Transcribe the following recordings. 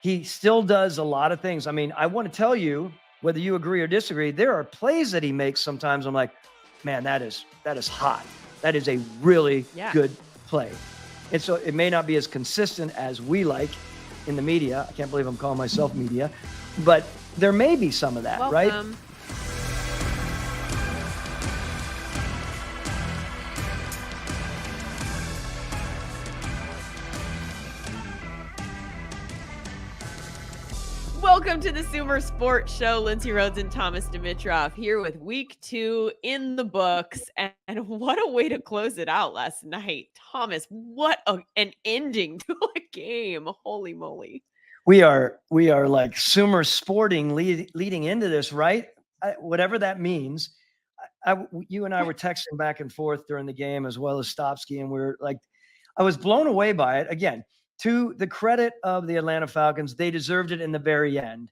he still does a lot of things. I mean, I want to tell you, whether you agree or disagree, there are plays that he makes sometimes. I'm like, man, that is hot. That is a really good play. And so it may not be as consistent as we like in the media. I can't believe I'm calling myself media, but there may be some of that, right? Welcome to the SumerSports Show. Lindsay Rhodes and Thomas Dimitrov here with week 2 in the books. And what a way to close it out last night. Thomas, what an ending to a game. Holy moly. We are like Sumer sporting leading into this, right? Whatever that means. You and I were texting back and forth during the game, as well as Stopsky, and we were like, I was blown away by it. Again, to the credit of the Atlanta Falcons, they deserved it in the very end.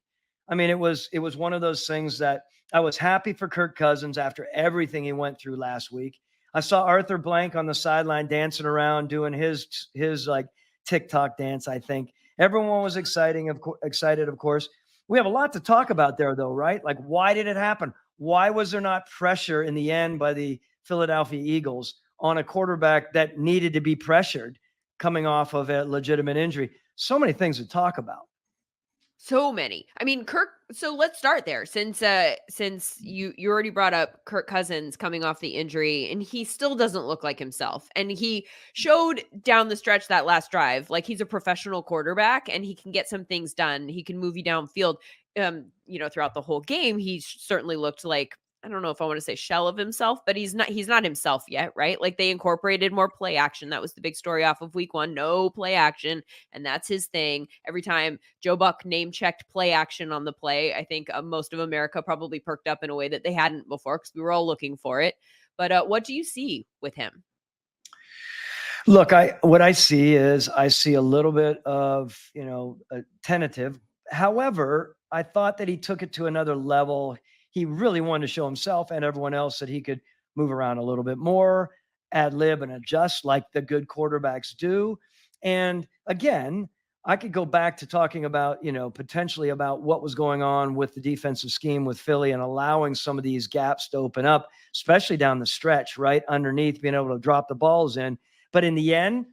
I mean, it was one of those things that I was happy for Kirk Cousins after everything he went through last week. I saw Arthur Blank on the sideline dancing around, doing his like TikTok dance, I think. Everyone was excited, of course. We have a lot to talk about there, though, right? Like, why did it happen? Why was there not pressure in the end by the Philadelphia Eagles on a quarterback that needed to be pressured coming off of a legitimate injury? So many things to talk about. So many. I mean, Kirk. So let's start there. Since you already brought up Kirk Cousins coming off the injury, and he still doesn't look like himself. And he showed down the stretch that last drive, like he's a professional quarterback, and he can get some things done. He can move you downfield. Throughout the whole game, he certainly looked like, I don't know if I want to say shell of himself, but he's not himself yet, right? Like they incorporated more play action. That was the big story off of week 1, no play action. And that's his thing. Every time Joe Buck name checked play action on the play, I think most of America probably perked up in a way that they hadn't before because we were all looking for it. But what do you see with him? Look, what I see is a little bit of, a tentative. However, I thought that he took it to another level. He really wanted to show himself and everyone else that he could move around a little bit more, ad lib and adjust like the good quarterbacks do. And again, I could go back to talking about, potentially about what was going on with the defensive scheme with Philly and allowing some of these gaps to open up, especially down the stretch, right underneath, being able to drop the balls in. But in the end,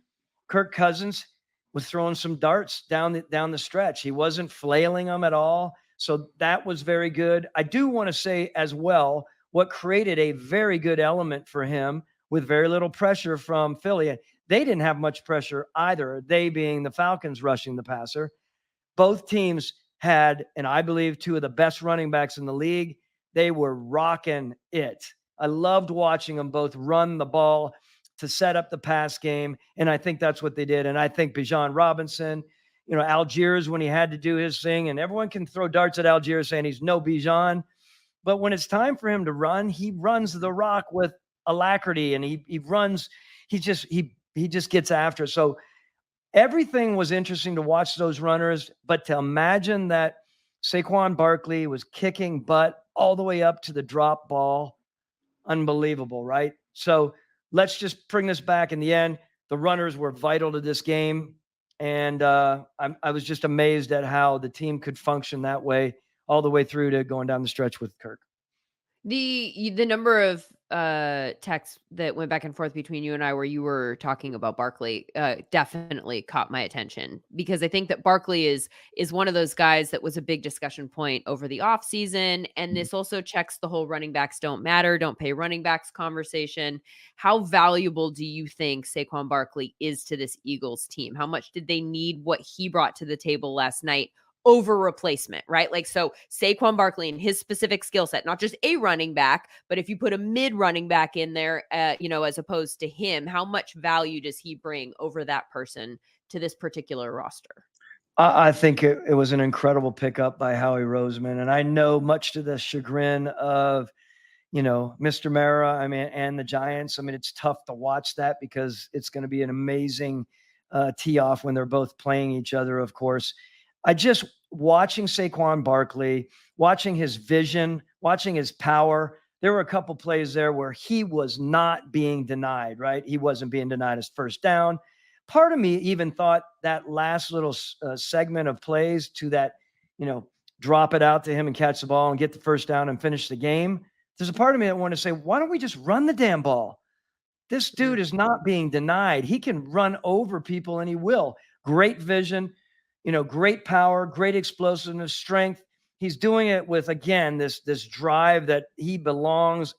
Kirk Cousins was throwing some darts down the stretch. He wasn't flailing them at all. So that was very good. I do want to say as well, what created a very good element for him with very little pressure from Philly. They didn't have much pressure either, they being the Falcons rushing the passer. Both teams had, and I believe, 2 of the best running backs in the league. They were rocking it. I loved watching them both run the ball to set up the pass game, and I think that's what they did. And I think Bijan Robinson, Algiers, when he had to do his thing, and everyone can throw darts at Algiers saying he's no Bijan. But when it's time for him to run, he runs the rock with alacrity, and he runs. He just gets after it. So everything was interesting to watch those runners, but to imagine that Saquon Barkley was kicking butt all the way up to the drop ball, unbelievable, right? So let's just bring this back. In the end, the runners were vital to this game. And I was just amazed at how the team could function that way all the way through to going down the stretch with Kirk. The number of texts that went back and forth between you and I where you were talking about Barkley definitely caught my attention, because I think that Barkley is one of those guys that was a big discussion point over the offseason. And this also checks the whole running backs don't matter, don't pay running backs conversation. How valuable do you think Saquon Barkley is to this Eagles team? How much did they need what he brought to the table last night over replacement, right? Like, so Saquon Barkley and his specific skill set, not just a running back, but if you put a mid running back in there, as opposed to him, how much value does he bring over that person to this particular roster? I think it was an incredible pickup by Howie Roseman. And I know, much to the chagrin of, Mr. Mara, and the Giants. It's tough to watch that because it's going to be an amazing tee off when they're both playing each other, of course. Watching Saquon Barkley, watching his vision, watching his power. There were a couple plays there where he was not being denied, right? He wasn't being denied his first down, part of me even thought that last little segment of plays to that, drop it out to him and catch the ball and get the first down and finish the game. There's a part of me that wanted to say, why don't we just run the damn ball? This dude is not being denied. He can run over people and he will. Great vision, great power, great explosiveness, strength. He's doing it with, again, this drive that he belongs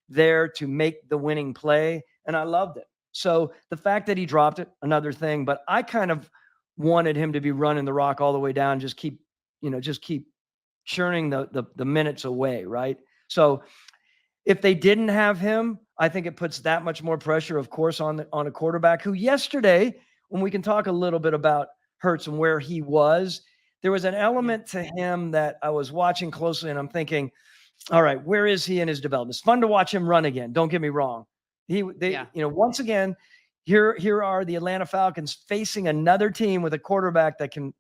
there to make the winning play. And I loved it. So the fact that he dropped it, another thing, but I kind of wanted him to be running the rock all the way down, just keep churning the minutes away, right? So if they didn't have him, I think it puts that much more pressure, of course, on a quarterback who yesterday, when we can talk a little bit about Hurts and where he was, there was an element to him that I was watching closely, and I'm thinking, all right, where is he in his development? It's fun to watch him run again. Don't get me wrong. Once again, here are the Atlanta Falcons facing another team with a quarterback that can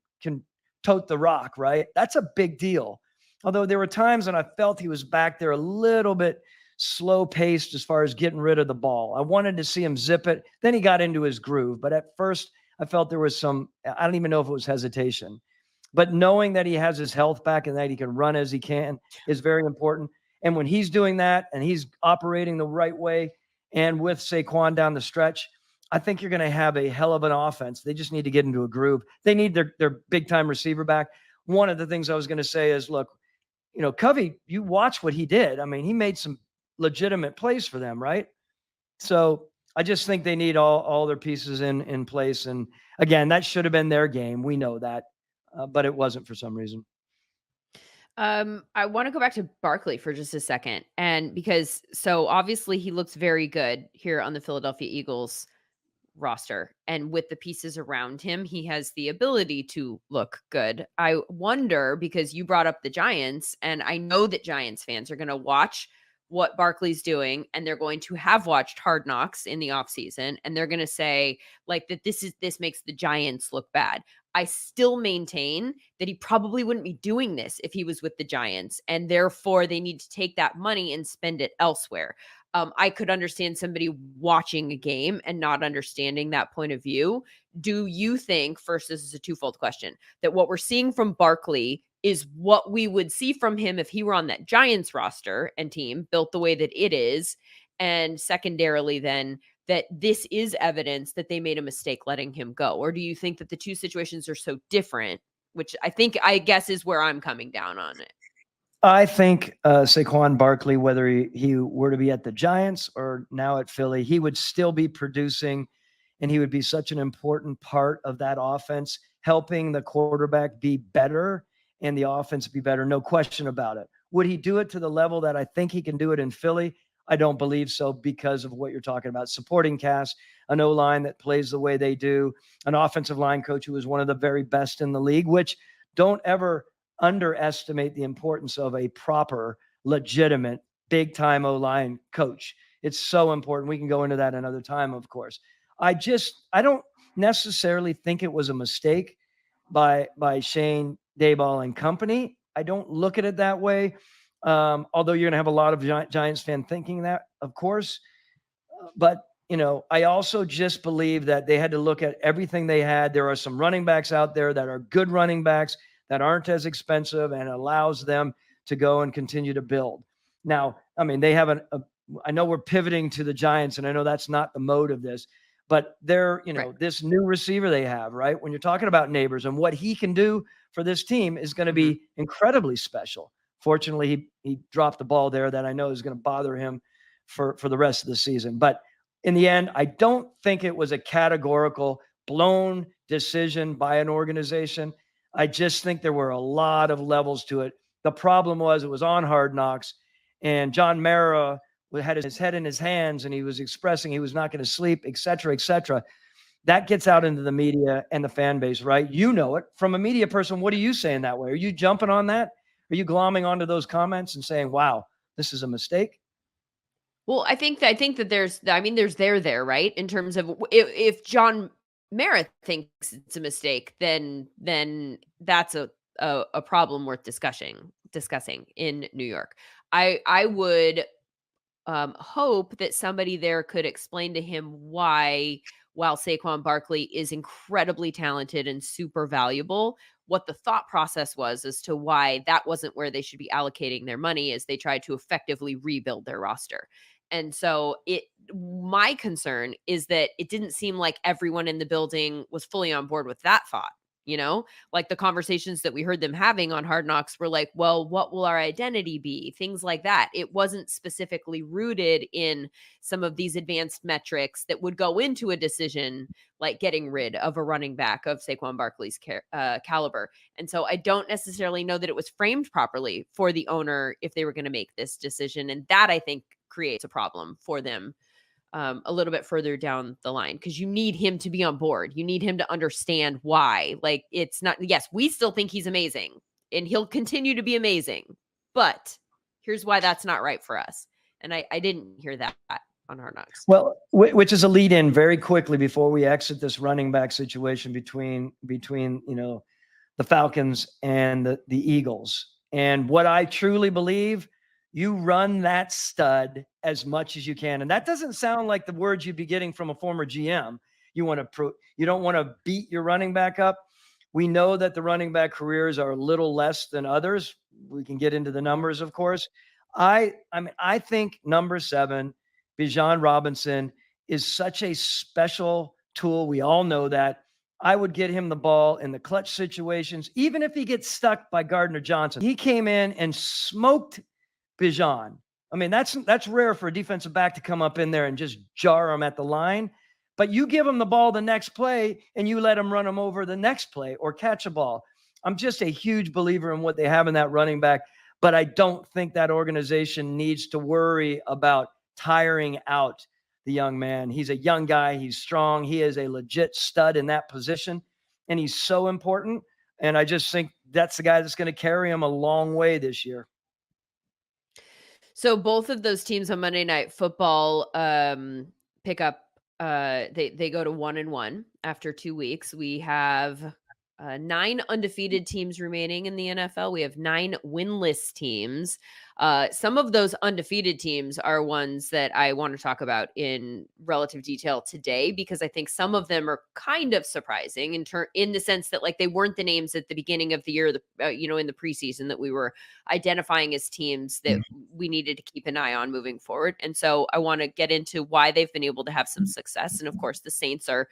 tote the rock, right? That's a big deal. Although there were times when I felt he was back there a little bit slow paced as far as getting rid of the ball. I wanted to see him zip it. Then he got into his groove. But at first, I felt there was I don't even know if it was hesitation. But knowing that he has his health back and that he can run as he can is very important. And when he's doing that and he's operating the right way and with Saquon down the stretch, I think you're going to have a hell of an offense. They just need to get into a groove. They need their big-time receiver back. One of the things I was going to say is, look, Covey, you watch what he did. I mean, he made some legitimate plays for them, right? So I just think they need all their pieces in place. And again, that should have been their game. We know that, but it wasn't for some reason. I want to go back to Barkley for just a second. And so obviously he looks very good here on the Philadelphia Eagles roster. And with the pieces around him, he has the ability to look good. I wonder, because you brought up the Giants, and I know that Giants fans are going to watch what Barkley's doing, and they're going to have watched Hard Knocks in the offseason, and they're going to say like that this makes the Giants look bad. I still maintain that he probably wouldn't be doing this if he was with the Giants, and therefore they need to take that money and spend it elsewhere. I could understand somebody watching a game and not understanding that point of view. Do you think, first, this is a twofold question, that what we're seeing from Barkley is what we would see from him if he were on that Giants roster and team built the way that it is? And secondarily, then, that this is evidence that they made a mistake letting him go? Or do you think that the two situations are so different, which I guess is where I'm coming down on it? I think Saquon Barkley, whether he were to be at the Giants or now at Philly, he would still be producing, and he would be such an important part of that offense, helping the quarterback be better and the offense be better. No question about it. Would he do it to the level that I think he can do it in Philly? I don't believe so, because of what you're talking about. Supporting cast, an O-line that plays the way they do, an offensive line coach who is one of the very best in the league, which don't ever underestimate the importance of a proper, legitimate, big-time O-line coach. It's so important. We can go into that another time, of course. I don't necessarily think it was a mistake by Shane Dayball and company. I don't look at it that way. Although you're going to have a lot of Giants fan thinking that, of course. But, I also just believe that they had to look at everything they had. There are some running backs out there that are good running backs that aren't as expensive and allows them to go and continue to build. Now, I mean, they have I know we're pivoting to the Giants, and I know that's not the mode of this, but they're, Right. this new receiver they have, right? When you're talking about Neighbors and what he can do for this team is going to be incredibly special. Fortunately, he dropped the ball there that I know is going to bother him for the rest of the season. But in the end, I don't think it was a categorical blown decision by an organization. I just think there were a lot of levels to it. The problem was it was on Hard Knocks, and John Mara had his head in his hands, and he was expressing he was not going to sleep, et cetera, et cetera. That gets out into the media and the fan base, right? You know it. From a media person, what are you saying that way? Are you jumping on that? Are you glomming onto those comments and saying, wow, this is a mistake? Well, I think that there's there, right? In terms of if John Mara thinks it's a mistake, then that's a problem worth discussing in New York. I would hope that somebody there could explain to him why while Saquon Barkley is incredibly talented and super valuable, what the thought process was as to why that wasn't where they should be allocating their money as they tried to effectively rebuild their roster. And so my concern is that it didn't seem like everyone in the building was fully on board with that thought. Like the conversations that we heard them having on Hard Knocks were like, well, what will our identity be? Things like that. It wasn't specifically rooted in some of these advanced metrics that would go into a decision like getting rid of a running back of Saquon Barkley's caliber. And so I don't necessarily know that it was framed properly for the owner if they were going to make this decision. And that, I think, creates a problem for them a little bit further down the line, because you need him to be on board. You need him to understand why. Like, it's not, yes, we still think he's amazing and he'll continue to be amazing, but here's why that's not right for us. And I didn't hear that on Hard Knocks. Well, which is a lead in very quickly before we exit this running back situation between the Falcons and the Eagles. And what I truly believe, you run that stud as much as you can. And that doesn't sound like the words you'd be getting from a former GM. You don't want to beat your running back up. We know that the running back careers are a little less than others. We can get into the numbers, of course. I think number 7, Bijan Robinson, is such a special tool. We all know that. I would get him the ball in the clutch situations, even if he gets stuck by Gardner Johnson. He came in and smoked Bijan. I mean, that's rare for a defensive back to come up in there and just jar him at the line. But you give him the ball the next play and you let him run him over the next play or catch a ball. I'm just a huge believer in what they have in that running back, but I don't think that organization needs to worry about tiring out the young man. He's a young guy. He's strong. He is a legit stud in that position, and he's so important. And I just think that's the guy that's going to carry him a long way this year. So both of those teams on Monday Night Football pick up. They go to 1-1 after 2 weeks. We have 9 undefeated teams remaining in the NFL. We have 9 winless teams. Some of those undefeated teams are ones that I want to talk about in relative detail today, because I think some of them are kind of surprising in the sense that, like, they weren't the names at the beginning of the year, in the preseason that we were identifying as teams that we needed to keep an eye on moving forward. And so I want to get into why they've been able to have some success. And of course, the Saints are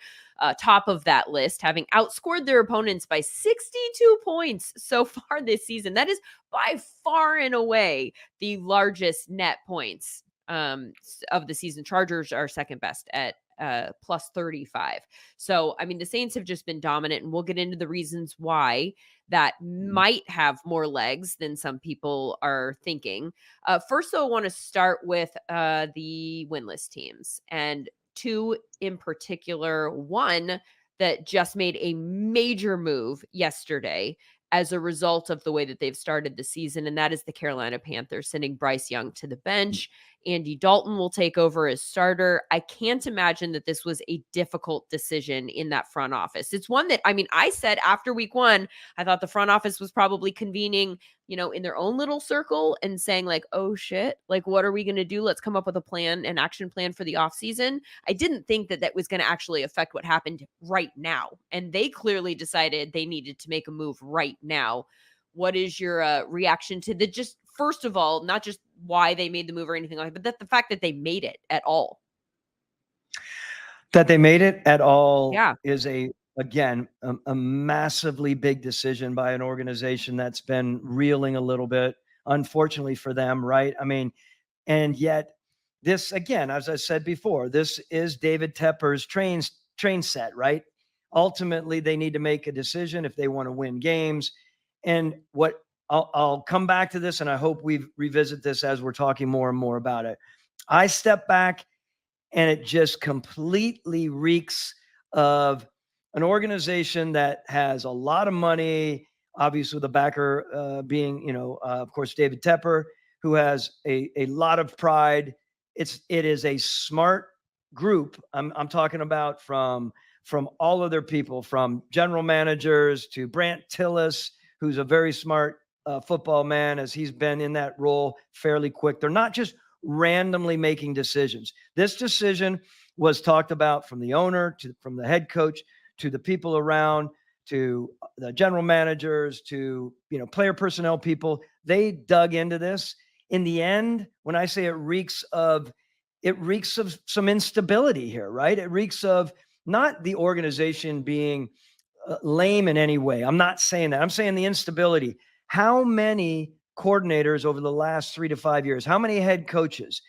top of that list, having outscored their opponents by 62 points so far this season. That is by far and away the largest net points of the season. Chargers are second best at plus 35. So, I mean, the Saints have just been dominant, and we'll get into the reasons why that might have more legs than some people are thinking. First, though, I want to start with the winless teams, and 2 in particular. One that just made a major move yesterday as a result of the way that they've started the season, and that is the Carolina Panthers sending Bryce Young to the bench. Andy Dalton will take over as starter. I can't imagine that this was a difficult decision in that front office. It's one that, I mean, I said after week 1, I thought the front office was probably convening, in their own little circle and saying, like, oh shit, like, what are we going to do? Let's come up with a plan, an action plan for the offseason. I didn't think that that was going to actually affect what happened right now. And they clearly decided they needed to make a move right now. What is your reaction to just, first of all, not just why they made the move or anything like that, but the fact that they made it at all? That they made it at all Yeah. is again, a massively big decision by an organization that's been reeling a little bit, unfortunately for them, right? I mean, and yet this, again, as I said before, this is David Tepper's train set, right? Ultimately, they need to make a decision if they want to win games. And what I'll come back to this, and I hope we revisit this as we're talking more and more about it. I step back, and it just completely reeks of an organization that has a lot of money, obviously the backer being, of course, David Tepper, who has a lot of pride. It is a smart group. I'm talking about from all of their people, from general managers to Brant Tillis, who's a very smart football man, as he's been in that role fairly quick. They're not just randomly making decisions. This decision was talked about from the owner from the head coach to the people around to the general managers to player personnel people. They dug into this. In the end, when I say it reeks of some instability here, right? It reeks of not the organization being lame in any way. I'm not saying that. I'm saying the instability. How many coordinators over the last 3 to 5 years? How many head coaches?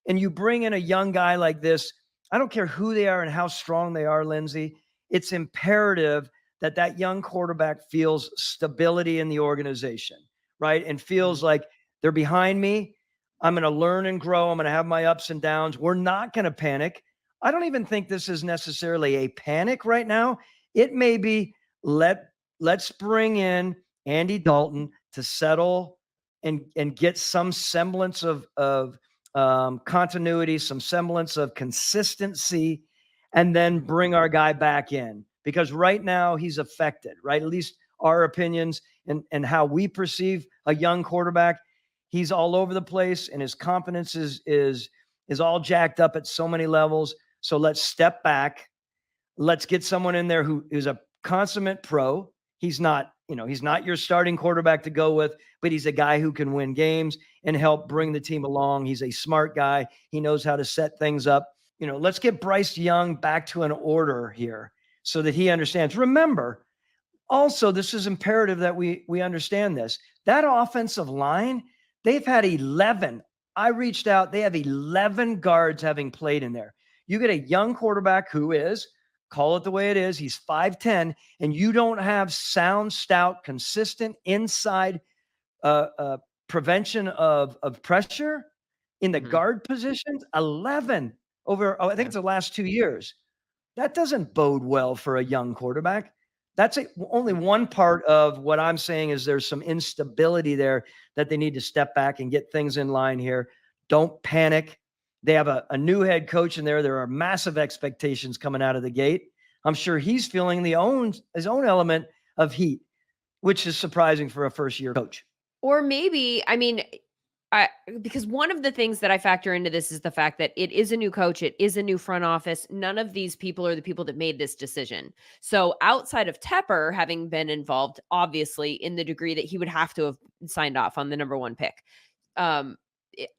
And you bring in a young guy like this, I don't care who they are and how strong they are, Lindsay. It's imperative that that young quarterback feels stability in the organization, right? And feels like they're behind me. I'm going to learn and grow. I'm going to have my ups and downs. We're not going to panic. I don't even think this is necessarily a panic right now. It may be let's bring in Andy Dalton to settle and get some semblance of continuity, some semblance of consistency, and then bring our guy back in. Because right now he's affected, right? At least our opinions and how we perceive a young quarterback. He's all over the place, and his confidence is all jacked up at so many levels. So let's step back. Let's get someone in there who is a consummate pro. He's not your starting quarterback to go with, but he's a guy who can win games and help bring the team along. He's a smart guy. He knows how to set things up. Let's get Bryce Young back to an order here so that he understands. Remember, also, this is imperative that we understand this. That offensive line, they've had 11. I reached out. They have 11 guards having played in there. You get a young quarterback who is, call it the way it is, he's 5'10", and you don't have sound, stout, consistent inside prevention of pressure in the guard positions. 11 over, I think it's the last 2 years. That doesn't bode well for a young quarterback. That's only one part of what I'm saying is there's some instability there that they need to step back and get things in line here. Don't panic. They have a new head coach in there. There are massive expectations coming out of the gate. I'm sure he's feeling his own element of heat, which is surprising for a first-year coach. Or maybe, because one of the things that I factor into this is the fact that it is a new coach, it is a new front office. None of these people are the people that made this decision. So outside of Tepper having been involved, obviously, in the degree that he would have to have signed off on the number one pick,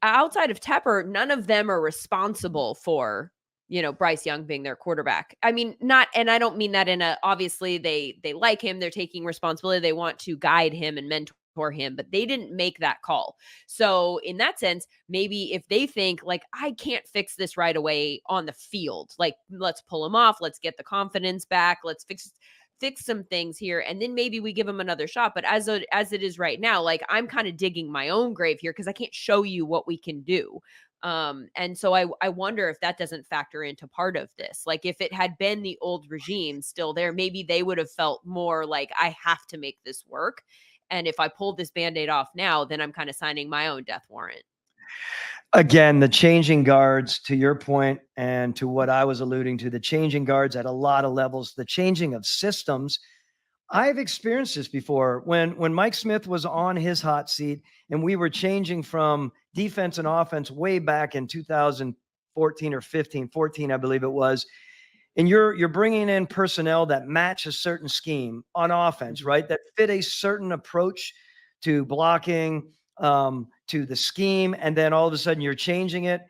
outside of Tepper, none of them are responsible for Bryce Young being their quarterback. I mean, and I don't mean that obviously they like him, they're taking responsibility, they want to guide him and mentor him, but they didn't make that call. So in that sense, maybe if they think like, I can't fix this right away on the field, like let's pull him off, let's get the confidence back, let's fix some things here, and then maybe we give him another shot. But as it is right now, like I'm kind of digging my own grave here because I can't show you what we can do. And so I wonder if that doesn't factor into part of this. Like if it had been the old regime still there, maybe they would have felt more like I have to make this work. And if I pulled this Band-Aid off now, then I'm kind of signing my own death warrant. Again, the changing guards, to your point, and to what I was alluding to, the changing guards at a lot of levels, the changing of systems. I've experienced this before when Mike Smith was on his hot seat and we were changing from defense and offense way back in 2014 or 14, I believe it was. And you're bringing in personnel that match a certain scheme on offense, right? That fit a certain approach to blocking, to the scheme. And then all of a sudden you're changing it.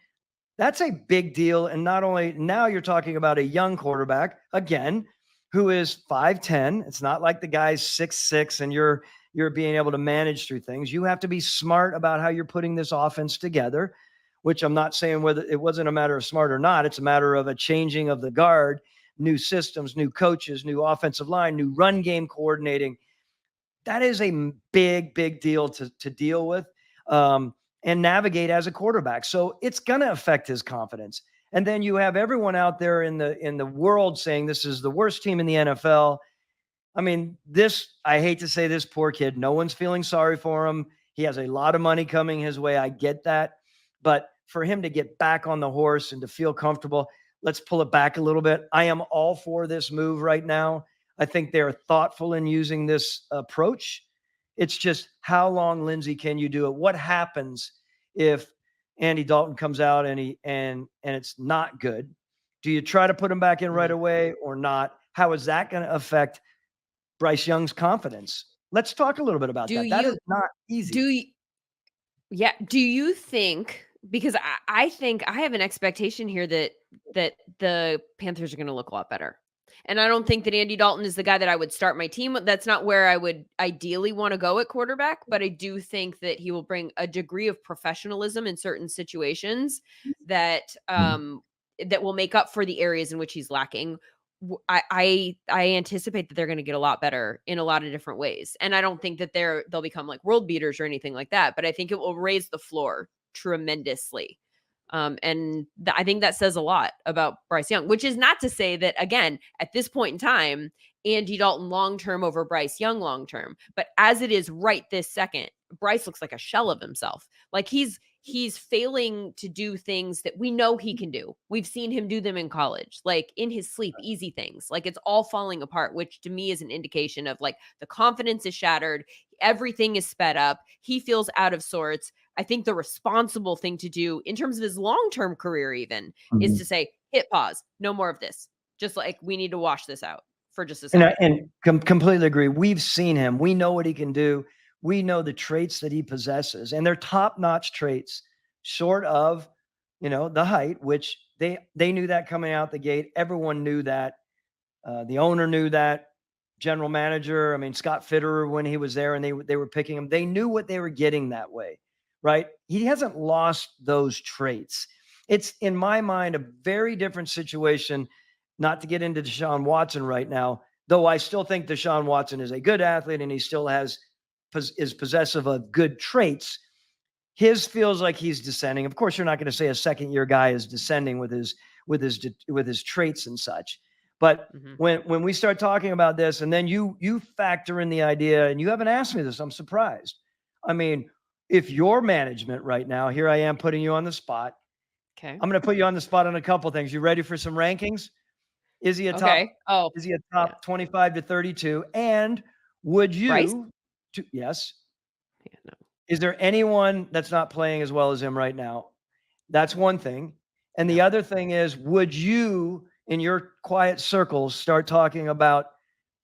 That's a big deal. And not only now you're talking about a young quarterback, again, who is 5'10". It's not like the guy's 6'6", and you're being able to manage through things. You have to be smart about how you're putting this offense together, which I'm not saying whether it wasn't a matter of smart or not. It's a matter of a changing of the guard, new systems, new coaches, new offensive line, new run game coordinating. That is a big, big deal to deal with and navigate as a quarterback. So it's going to affect his confidence. And then you have everyone out there in the world saying this is the worst team in the NFL. I mean, I hate to say this, poor kid, no one's feeling sorry for him. He has a lot of money coming his way. I get that. But for him to get back on the horse and to feel comfortable, let's pull it back a little bit. I am all for this move right now. I think they're thoughtful in using this approach. It's just how long, Lindsay, can you do it? What happens if Andy Dalton comes out and it's not good? Do you try to put him back in right Mhm. away or not? How is that going to affect Bryce Young's confidence? Let's talk a little bit about Do that. That is you not do easy. you Yeah, do you think, because I think I have an expectation here that the Panthers are gonna look a lot better. And I don't think that Andy Dalton is the guy that I would start my team with. That's not where I would ideally wanna go at quarterback, but I do think that he will bring a degree of professionalism in certain situations that, that will make up for the areas in which he's lacking. I anticipate that they're gonna get a lot better in a lot of different ways, and I don't think that they'll become like world beaters or anything like that, but I think it will raise the floor tremendously. And I think that says a lot about Bryce Young, which is not to say that, again, at this point in time, Andy Dalton long term over Bryce Young long term. But as it is right this second, Bryce looks like a shell of himself. Like he's failing to do things that we know he can do. We've seen him do them in college, like in his sleep, easy things. Like it's all falling apart, which to me is an indication of like the confidence is shattered. Everything is sped up. He feels out of sorts. I think the responsible thing to do in terms of his long-term career even is Mhm. to say, hit pause, no more of this. Just like we need to wash this out for just a And second. completely agree. We've seen him. We know what he can do. We know the traits that he possesses, and they're top-notch traits, short of, the height, which they knew that coming out the gate. Everyone knew that. The owner knew that. General manager, I mean, Scott Fitterer, when he was there and they were picking him, they knew what they were getting that way, right? He hasn't lost those traits. It's, in my mind, a very different situation, not to get into Deshaun Watson right now, though I still think Deshaun Watson is a good athlete and he still is possessive of good traits. His feels like he's descending. Of course, you're not going to say a second year guy is descending with his traits and such. But Mhm. when we start talking about this, and then you factor in the idea, and you haven't asked me this, I'm surprised. I mean, if your management right now, here I am putting you on the spot. Okay. I'm going to put you on the spot on a couple things. You ready for some rankings? Is he a top? Okay. Oh, Is he a yeah. top 25 to 32? And would Bryce? you? Yes. Yeah, no. Is there anyone that's not playing as well as him right now? That's one thing. And the Yeah. other thing is, would you, in your quiet circles, start talking about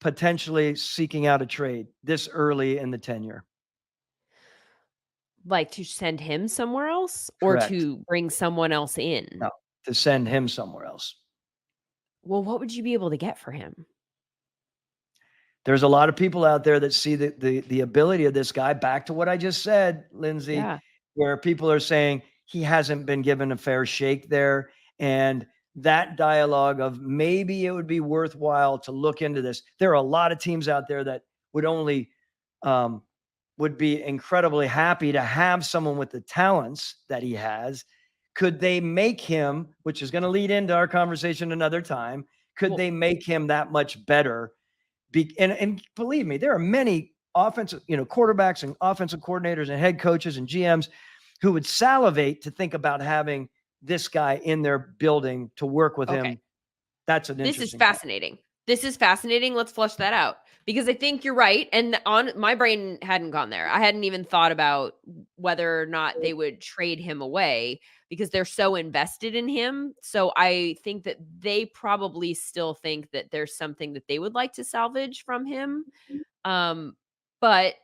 potentially seeking out a trade this early in the tenure? Like to send him somewhere else or Correct. to bring someone else in? No, to send him somewhere else. Well, what would you be able to get for him? There's a lot of people out there that see the ability of this guy. Back to what I just said, Lindsay, Yeah. where people are saying he hasn't been given a fair shake there. And that dialogue of maybe it would be worthwhile to look into this. There are a lot of teams out there that would only um, would be incredibly happy to have someone with the talents that he has. Could they make him, which is going to lead into our conversation another time, could Well, they make him that much better? And believe me, there are many offensive, quarterbacks and offensive coordinators and head coaches and GMs who would salivate to think about having this guy in their building to work with okay. him. That's an This is interesting thought. fascinating. This is fascinating. Let's flush that out because I think you're right. And on my brain hadn't gone there. I hadn't even thought about whether or not they would trade him away because they're so invested in him. So I think that they probably still think that there's something that they would like to salvage from him. Um, but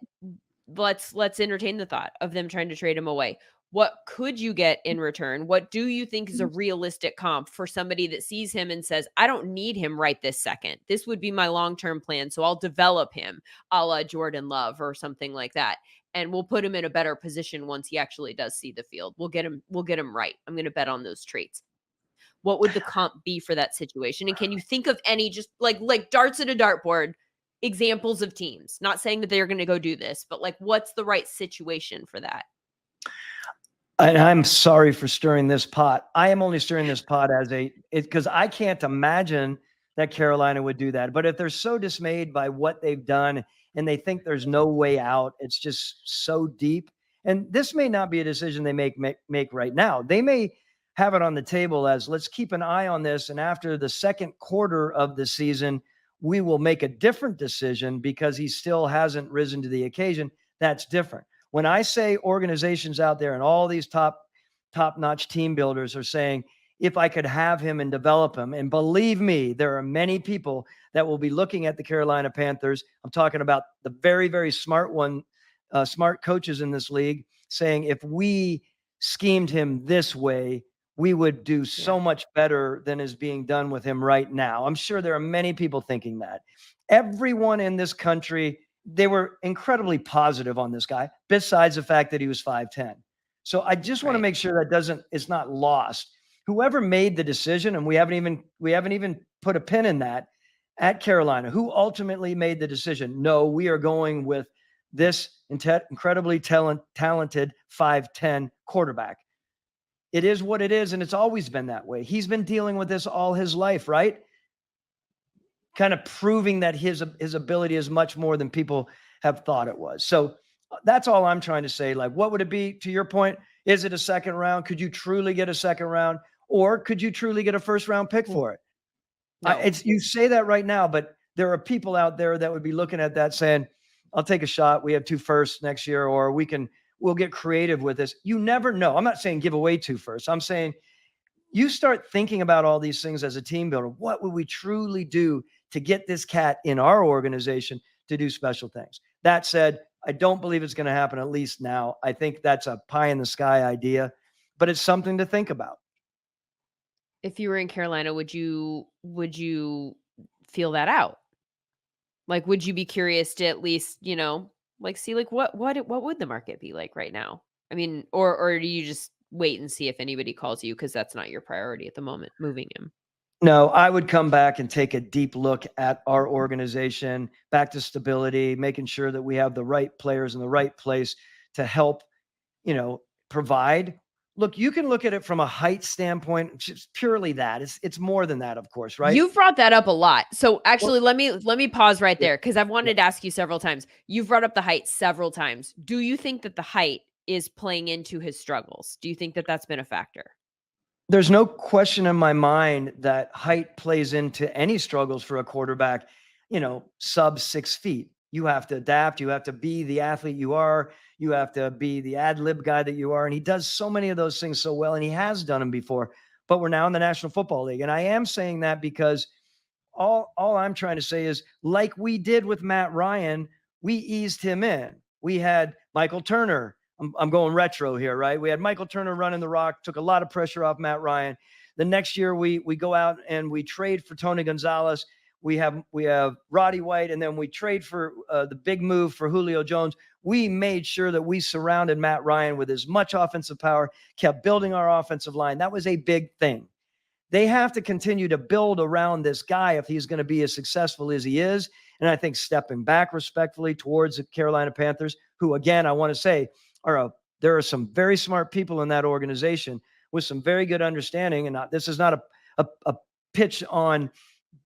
let's entertain the thought of them trying to trade him away. What could you get in return? What do you think is a realistic comp for somebody that sees him and says, I don't need him right this second. This would be my long-term plan. So I'll develop him a la Jordan Love or something like that. And we'll put him in a better position once he actually does see the field. We'll get him right. I'm going to bet on those traits. What would the comp be for that situation? And can you think of any just like darts at a dartboard examples of teams? Not saying that they're going to go do this, but like what's the right situation for that? And I'm sorry for stirring this pot. I am only stirring this pot because I can't imagine that Carolina would do that. But if they're so dismayed by what they've done and they think there's no way out, it's just so deep. And this may not be a decision they make right now. They may have it on the table as let's keep an eye on this. And after the second quarter of the season, we will make a different decision because he still hasn't risen to the occasion. That's different. When I say organizations out there and all these top-notch team builders are saying, if I could have him and develop him. And believe me, there are many people that will be looking at the Carolina Panthers. I'm talking about the very, very smart coaches in this league, saying if we schemed him this way, we would do so much better than is being done with him right now. I'm sure there are many people thinking that. Everyone in this country, they were incredibly positive on this guy, besides the fact that he was 5'10". So I just want to make sure it's not lost. Whoever made the decision, and we haven't even put a pin in that, at Carolina, who ultimately made the decision? No, we are going with this incredibly talented 5'10" quarterback. It is what it is, and it's always been that way. He's been dealing with this all his life, right? Kind of proving that his ability is much more than people have thought it was. So that's all I'm trying to say. Like, what would it be, to your point? Is it a second round? Could you truly get a second round? Or could you truly get a first round pick for it? No. You say that right now, but there are people out there that would be looking at that saying, I'll take a shot. We have 2 firsts next year, or we'll get creative with this. You never know. I'm not saying give away 2 firsts. I'm saying you start thinking about all these things as a team builder. What would we truly do to get this cat in our organization to do special things? That said, I don't believe it's going to happen, at least now. I think that's a pie in the sky idea, but it's something to think about. If you were in Carolina, would you feel that out? Like, would you be curious to at least, like, see, like, what would the market be like right now? I mean, or do you just wait and see if anybody calls you because that's not your priority at the moment, moving him? No, I would come back and take a deep look at our organization, back to stability, making sure that we have the right players in the right place to help, provide. Look, you can look at it from a height standpoint, just purely that. It's more than that, of course, right? You've brought that up a lot. So actually, Well, let me pause right yeah, there because I've yeah. wanted to ask you several times. You've brought up the height several times. Do you think that the height is playing into his struggles? Do you think that that's been a factor? There's no question in my mind that height plays into any struggles for a quarterback, sub 6 feet. You have to adapt. You have to be the athlete you are. You have to be the ad lib guy that you are. And he does so many of those things so well, and he has done them before. But we're now in the National Football League. And I am saying that because all I'm trying to say is, like we did with Matt Ryan, we eased him in. We had Michael Turner. I'm going retro here, right? We had Michael Turner running the rock, took a lot of pressure off Matt Ryan. The next year we go out and we trade for Tony Gonzalez. We have Roddy White, and then we trade for the big move for Julio Jones. We made sure that we surrounded Matt Ryan with as much offensive power, kept building our offensive line. That was a big thing. They have to continue to build around this guy if he's going to be as successful as he is. And I think stepping back respectfully towards the Carolina Panthers, who, again, I want to say there are some very smart people in that organization with some very good understanding. And this is not a pitch on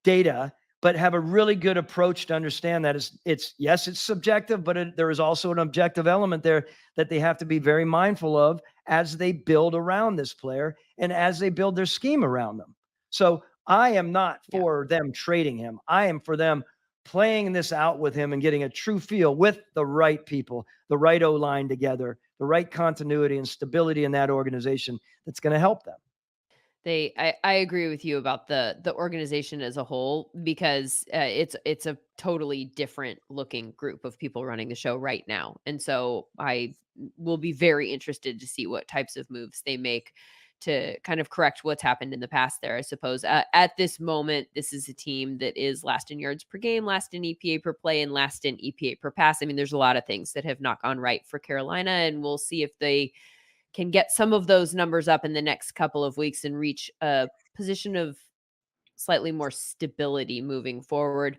data, but have a really good approach to understand that it's subjective, but there is also an objective element there that they have to be very mindful of as they build around this player and as they build their scheme around them. So I am not for them trading him. I am for them playing this out with him and getting a true feel with the right people, the right O-line together, the right continuity and stability in that organization that's going to help them. I agree with you about the organization as a whole because it's a totally different looking group of people running the show right now, and so I will be very interested to see what types of moves they make to kind of correct what's happened in the past there. I suppose at this moment, this is a team that is last in yards per game, last in EPA per play, and last in EPA per pass. I mean, there's a lot of things that have not gone right for Carolina, and we'll see if they can get some of those numbers up in the next couple of weeks and reach a position of slightly more stability moving forward.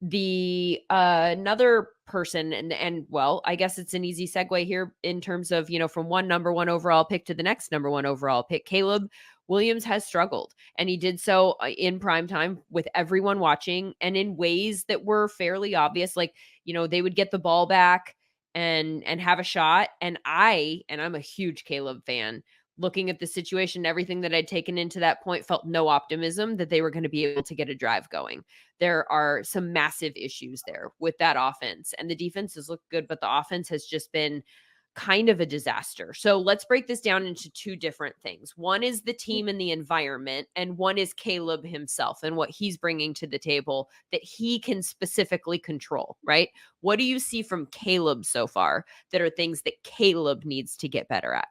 The another person and well, I guess it's an easy segue here in terms of, from one number 1 overall pick to the next number 1 overall pick. Caleb Williams has struggled, and he did so in prime time with everyone watching and in ways that were fairly obvious. Like, they would get the ball back and have a shot. And I'm a huge Caleb fan. Looking at the situation, everything that I'd taken into that point, felt no optimism that they were going to be able to get a drive going. There are some massive issues there with that offense, and the defense has looked good, but the offense has just been kind of a disaster. So let's break this down into two different things. One is the team and the environment, and one is Caleb himself and what he's bringing to the table that he can specifically control, right? What do you see from Caleb so far that are things that Caleb needs to get better at?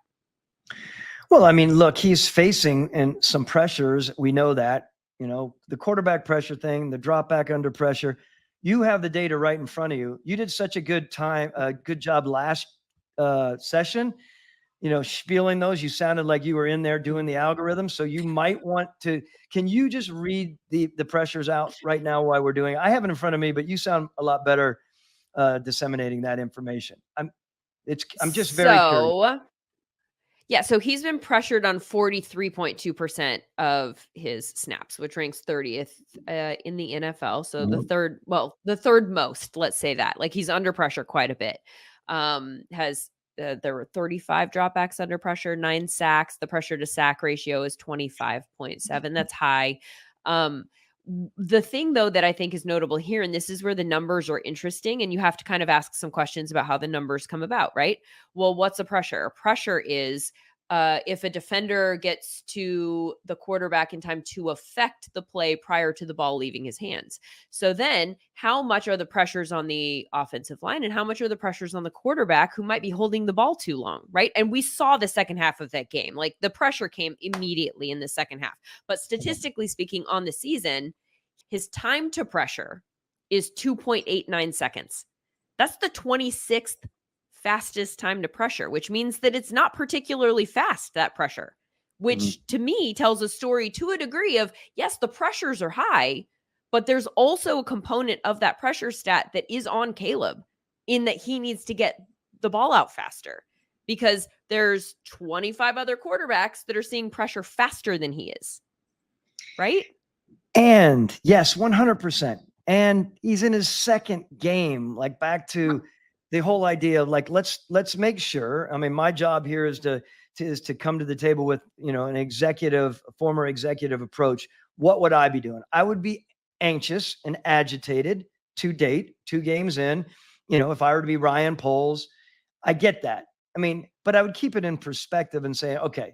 Well, I mean, look, he's facing some pressures. We know that, the quarterback pressure thing, the drop back under pressure. You have the data right in front of you. You did such a good job last session, spieling those. You sounded like you were in there doing the algorithm. So you might want to, can you just read the pressures out right now while we're doing it? I have it in front of me, but you sound a lot better disseminating that information. I'm just very curious. Yeah, so he's been pressured on 43.2% of his snaps, which ranks 30th in the NFL. So the third most, let's say that. Like he's under pressure quite a bit. There were 35 dropbacks under pressure, 9 sacks. The pressure to sack ratio is 25.7. That's high. The thing though that I think is notable here, and this is where the numbers are interesting, and you have to kind of ask some questions about how the numbers come about, right? Well, what's a pressure? A pressure is if a defender gets to the quarterback in time to affect the play prior to the ball leaving his hands. So then how much are the pressures on the offensive line and how much are the pressures on the quarterback who might be holding the ball too long, right? And we saw the second half of that game. Like the pressure came immediately in the second half. But statistically speaking, on the season, his time to pressure is 2.89 seconds. That's the 26th fastest time to pressure, which means that it's not particularly fast, that pressure, which to me tells a story to a degree of, yes, the pressures are high, but there's also a component of that pressure stat that is on Caleb in that he needs to get the ball out faster because there's 25 other quarterbacks that are seeing pressure faster than he is, right? And yes, 100%. And he's in his second game, like back to the whole idea of like, let's make sure. I mean, my job here is to come to the table with, a former executive approach. What would I be doing? I would be anxious and agitated to date, 2 games in, if I were to be Ryan Poles, I get that. I mean, but I would keep it in perspective and say, okay,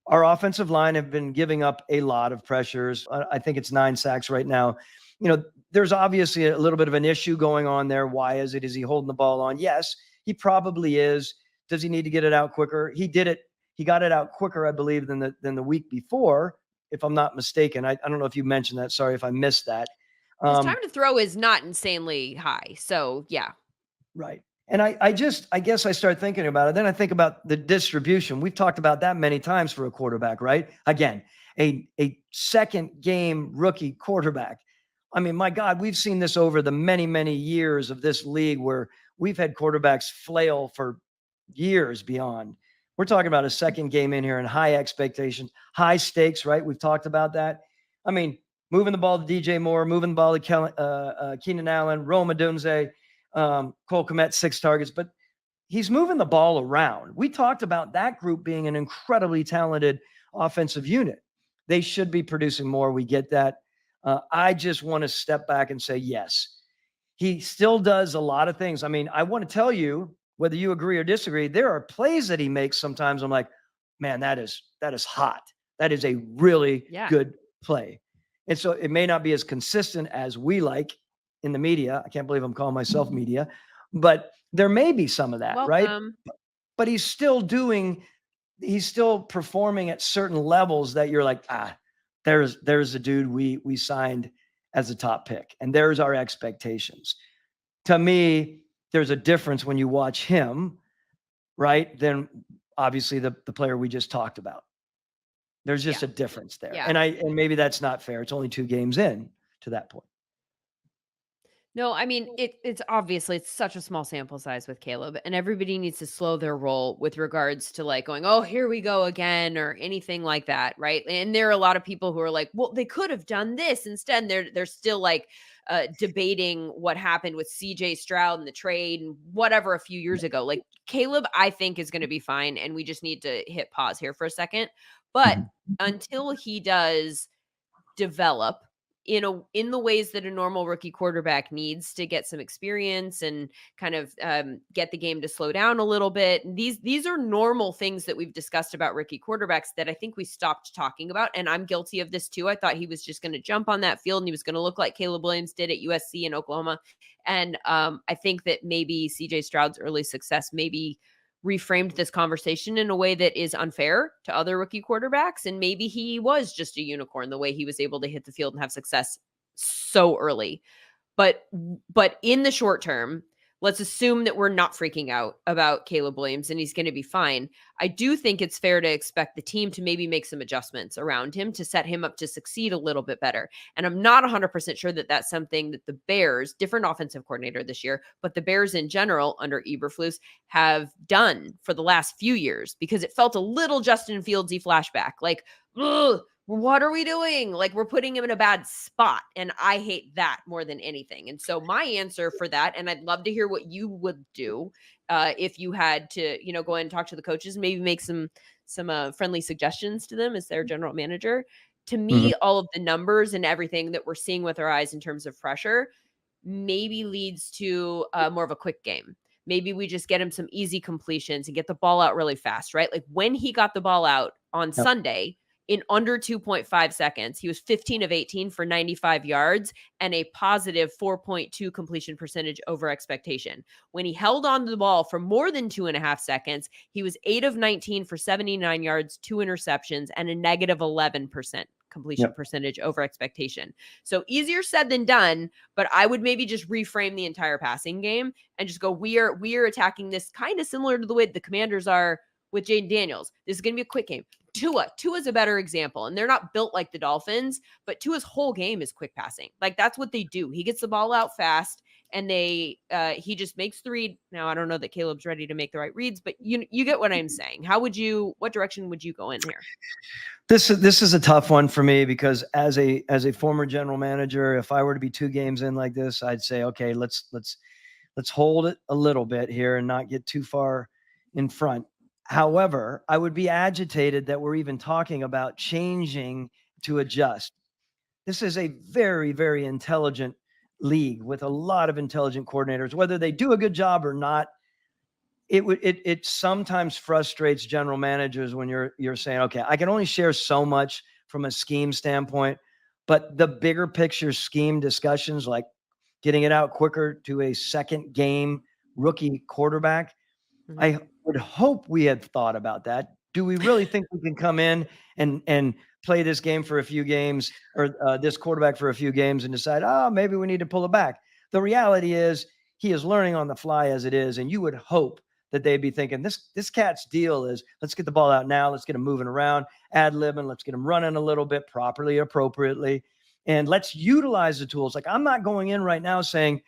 our offensive line have been giving up a lot of pressures. I think it's 9 sacks right now. There's obviously a little bit of an issue going on there. Why is it? Is he holding the ball on? Yes, he probably is. Does he need to get it out quicker? He did it. He got it out quicker, I believe, than the week before, if I'm not mistaken. I don't know if you mentioned that. Sorry if I missed that. His time to throw is not insanely high. So, yeah. Right. And I guess I start thinking about it. Then I think about the distribution. We've talked about that many times for a quarterback, right? Again, a second game rookie quarterback. I mean, my God, we've seen this over the many, many years of this league where we've had quarterbacks flail for years beyond. We're talking about a second game in here and high expectations, high stakes, right? We've talked about that. I mean, moving the ball to DJ Moore, moving the ball to Keenan Allen, Rome Odunze, Cole Kmet, 6 targets, but he's moving the ball around. We talked about that group being an incredibly talented offensive unit. They should be producing more. We get that. I just want to step back and say, yes, he still does a lot of things. I mean, I want to tell you, whether you agree or disagree, there are plays that he makes sometimes. I'm like, man, that is hot. That is a really good play. And so it may not be as consistent as we like in the media. I can't believe I'm calling myself media, but there may be some of that, right? But he's still performing at certain levels that you're like, there's the dude we signed as a top pick, and there's our expectations. To me, there's a difference when you watch him, right? Than obviously the player we just talked about. There's just a difference there. Yeah. And maybe that's not fair. It's only 2 games in to that point. No, I mean, it's obviously it's such a small sample size with Caleb, and everybody needs to slow their roll with regards to like going, oh, here we go again, or anything like that, right? And there are a lot of people who are like, well, they could have done this instead. They're still like debating what happened with CJ Stroud and the trade and whatever a few years ago. Like Caleb, I think is going to be fine, and we just need to hit pause here for a second. But until he does develop in the ways that a normal rookie quarterback needs to get some experience and kind of get the game to slow down a little bit. These are normal things that we've discussed about rookie quarterbacks that I think we stopped talking about. And I'm guilty of this too. I thought he was just going to jump on that field and he was going to look like Caleb Williams did at USC and Oklahoma. And I think that maybe CJ Stroud's early success maybe reframed this conversation in a way that is unfair to other rookie quarterbacks. And maybe he was just a unicorn the way he was able to hit the field and have success so early. But in the short term, let's assume that we're not freaking out about Caleb Williams and he's going to be fine. I do think it's fair to expect the team to maybe make some adjustments around him to set him up to succeed a little bit better. And I'm not 100% sure that that's something that the Bears, different offensive coordinator this year, but the Bears in general under Eberflus have done for the last few years, because it felt a little Justin Fields-y flashback. Like, ugh, what are we doing? Like, we're putting him in a bad spot. And I hate that more than anything. And so my answer for that, and I'd love to hear what you would do if you had to, go in and talk to the coaches, maybe make some friendly suggestions to them as their general manager. To me, all of the numbers and everything that we're seeing with our eyes in terms of pressure maybe leads to more of a quick game. Maybe we just get him some easy completions and get the ball out really fast, right? Like when he got the ball out on Sunday, in under 2.5 seconds, he was 15 of 18 for 95 yards and a positive 4.2 completion percentage over expectation. When he held on to the ball for more than 2.5 seconds, he was 8 of 19 for 79 yards, 2 interceptions, and a negative 11% completion percentage over expectation. So easier said than done, but I would maybe just reframe the entire passing game and just go, we are attacking this kind of similar to the way the Commanders are with Jaden Daniels. This is going to be a quick game. Tua's a better example, and they're not built like the Dolphins, but Tua's whole game is quick passing. Like that's what they do. He gets the ball out fast, and he just makes the read. Now I don't know that Caleb's ready to make the right reads, but you get what I'm saying. What direction would you go in here? This is a tough one for me because as a former general manager, if I were to be 2 games in like this, I'd say, okay, let's hold it a little bit here and not get too far in front. However, I would be agitated that we're even talking about changing to adjust. This is a very, very intelligent league with a lot of intelligent coordinators. Whether they do a good job or not, it sometimes frustrates general managers when you're saying, okay, I can only share so much from a scheme standpoint, but the bigger picture scheme discussions, like getting it out quicker to a second game rookie quarterback, I would hope we had thought about that. Do we really think we can come in and play this game for a few games or this quarterback for a few games and decide, maybe we need to pull it back? The reality is he is learning on the fly as it is. And you would hope that they'd be thinking this cat's deal is let's get the ball out now. Let's get him moving around, ad-libbing. Let's get him running a little bit properly, appropriately. And let's utilize the tools. Like I'm not going in right now saying,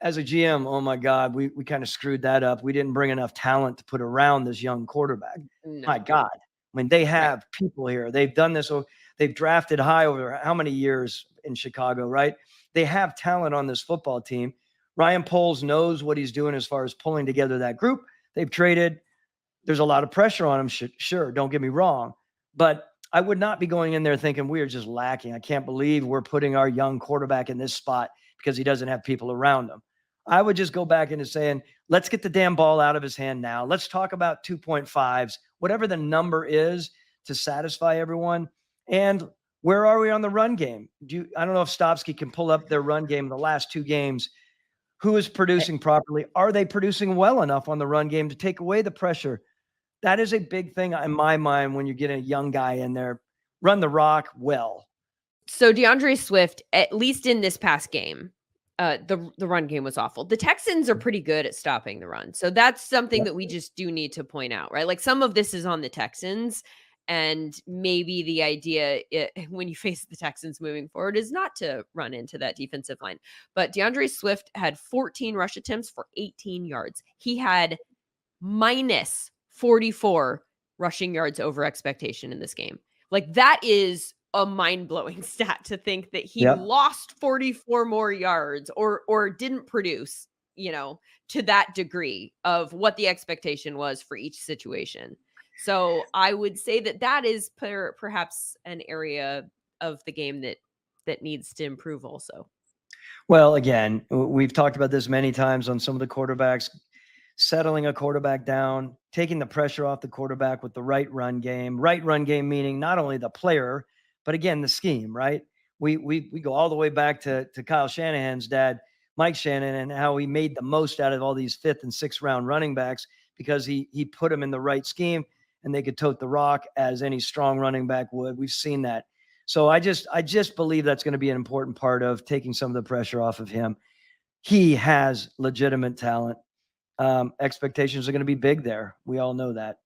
as a GM, oh my God, we kind of screwed that up. We didn't bring enough talent to put around this young quarterback. No. My God. I mean, they have people here. They've done this. They've drafted high over how many years in Chicago, right? They have talent on this football team. Ryan Poles knows what he's doing as far as pulling together that group. They've traded. There's a lot of pressure on him. Sure, don't get me wrong. But I would not be going in there thinking we are just lacking. I can't believe we're putting our young quarterback in this spot because he doesn't have people around him. I would just go back into saying, let's get the damn ball out of his hand now. Let's talk about 2.5s, whatever the number is to satisfy everyone. And where are we on the run game? I don't know if Stopsky can pull up their run game in the last 2 games. Who is producing properly? Are they producing well enough on the run game to take away the pressure? That is a big thing in my mind when you get a young guy in there. Run the rock well. So DeAndre Swift, at least in this past game, the run game was awful. The Texans are pretty good at stopping the run. So that's something that we just do need to point out, right? Like some of this is on the Texans, and maybe the idea when you face the Texans moving forward is not to run into that defensive line. But DeAndre Swift had 14 rush attempts for 18 yards. He had minus 44 rushing yards over expectation in this game. Like that is a mind-blowing stat to think that he lost 44 more yards or didn't produce, to that degree of what the expectation was for each situation. So I would say that is perhaps an area of the game that that needs to improve also? Well, again, we've talked about this many times on some of the quarterbacks, settling a quarterback down, taking the pressure off the quarterback with the right run game. Right run game meaning not only the player, but again the scheme. Right? We go all the way back to Kyle Shanahan's dad, Mike Shanahan, and how he made the most out of all these fifth and sixth round running backs because he put them in the right scheme and they could tote the rock as any strong running back would. We've seen that. So I just believe that's going to be an important part of taking some of the pressure off of him. He has legitimate talent. Expectations are going to be big there. We all know that.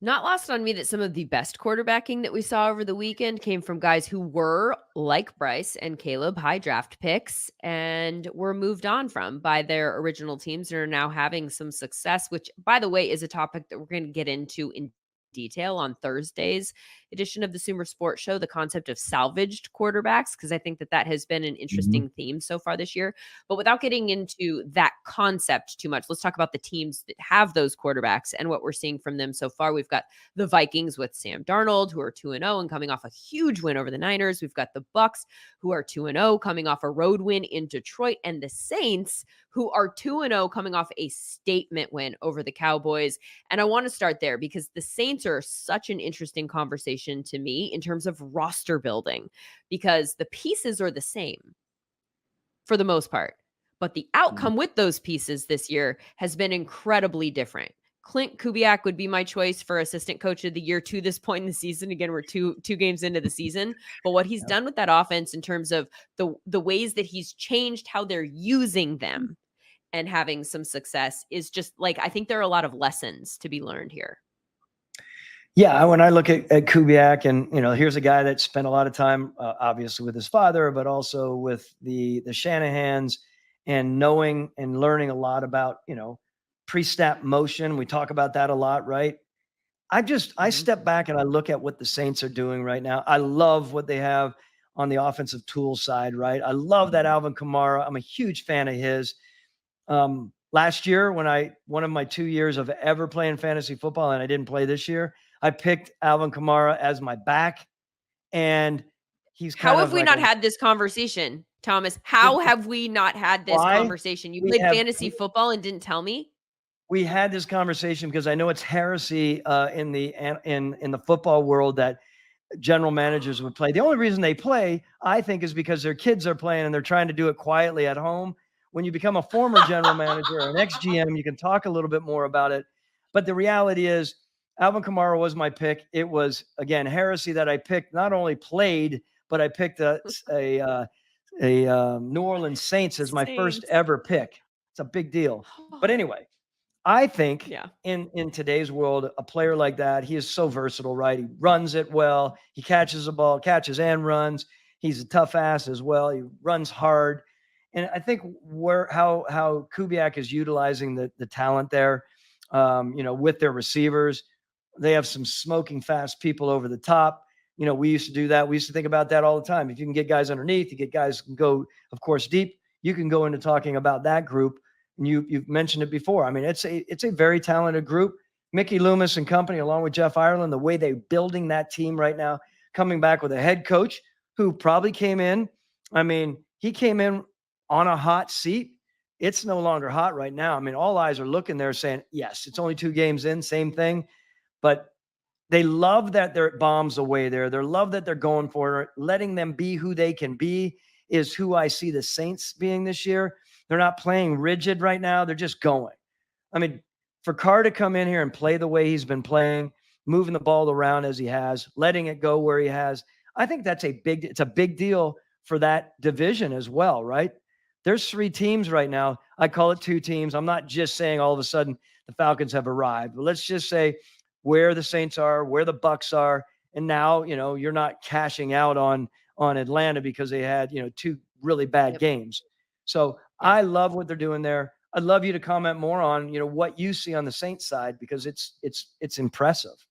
Not lost on me that some of the best quarterbacking that we saw over the weekend came from guys who were, like Bryce and Caleb, high draft picks and were moved on from by their original teams and are now having some success, which, by the way, is a topic that we're going to get into in detail on Thursday's edition of the SumerSports show, the concept of salvaged quarterbacks, because I think that that has been an interesting theme so far this year. But without getting into that concept too much, let's talk about the teams that have those quarterbacks and what we're seeing from them so far. We've got the Vikings with Sam Darnold, who are 2-0 and coming off a huge win over the Niners. We've got the Bucks, who are 2-0 coming off a road win in Detroit, and the Saints, who are 2-0 coming off a statement win over the Cowboys. And I want to start there because the Saints are such an interesting conversation to me in terms of roster building, because the pieces are the same for the most part, but the outcome with those pieces this year has been incredibly different. Clint Kubiak would be my choice for assistant coach of the year to this point in the season. Again, we're two games into the season, but what he's done with that offense in terms of the ways that he's changed how they're using them and having some success is just like, I think there are a lot of lessons to be learned here. Yeah, when I look at Kubiak, and here's a guy that spent a lot of time, obviously with his father, but also with the Shanahans, and knowing and learning a lot about pre-snap motion. We talk about that a lot, right? I step back and I look at what the Saints are doing right now. I love what they have on the offensive tool side, right? I love that Alvin Kamara. I'm a huge fan of his. Last year, one of my 2 years of ever playing fantasy football, and I didn't play this year, I picked Alvin Kamara as my back, and he's How kind have of we like not had this conversation, Thomas? How have we not had this why conversation? You we played have fantasy football and didn't tell me? we had this conversation because I know it's heresy in the football world that general managers would play. The only reason they play, I think, is because their kids are playing and they're trying to do it quietly at home. When you become a former general manager or an ex-GM, you can talk a little bit more about it. But the reality is, Alvin Kamara was my pick. It was, again, heresy that I picked, not only played, but I picked a New Orleans Saints as my first Saints. ever pick. It's a big deal. But anyway, I think Yeah. in today's world, a player like that, he is so versatile, right? He runs it well. He catches the ball, catches and runs. He's a tough ass as well. He runs hard. And I think how Kubiak is utilizing the talent there, with their receivers, they have some smoking fast people over the top. We used to do that. We used to think about that all the time. If you can get guys underneath, you get guys who can go, of course, deep. You can go into talking about that group. And you've mentioned it before. I mean, it's a very talented group. Mickey Loomis and company, along with Jeff Ireland, the way they're building that team right now, coming back with a head coach who probably came in. I mean, he came in on a hot seat. It's no longer hot right now. I mean, all eyes are looking there saying, yes, it's only 2 games in, same thing. But they love that they're bombs away there. They love that they're going for it. Letting them be who they can be is who I see the Saints being this year. They're not playing rigid right now. They're just going. I mean, for Carr to come in here and play the way he's been playing, moving the ball around as he has, letting it go where he has, I think it's a big deal for that division as well, right? There's 3 teams right now. I call it 2 teams. I'm not just saying all of a sudden the Falcons have arrived, but let's just say where the Saints are, where the Bucks are, and now, you're not cashing out on Atlanta because they had, 2 really bad games. So I love what they're doing there. I'd love you to comment more on, what you see on the Saints side, because it's impressive.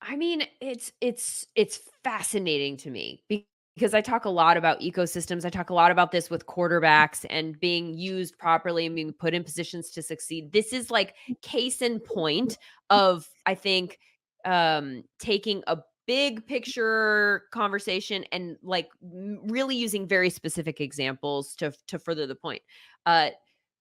I mean, it's fascinating to me because I talk a lot about ecosystems. I talk a lot about this with quarterbacks and being used properly and being put in positions to succeed. This is like case in point of, I think, taking big picture conversation and like really using very specific examples to further the point.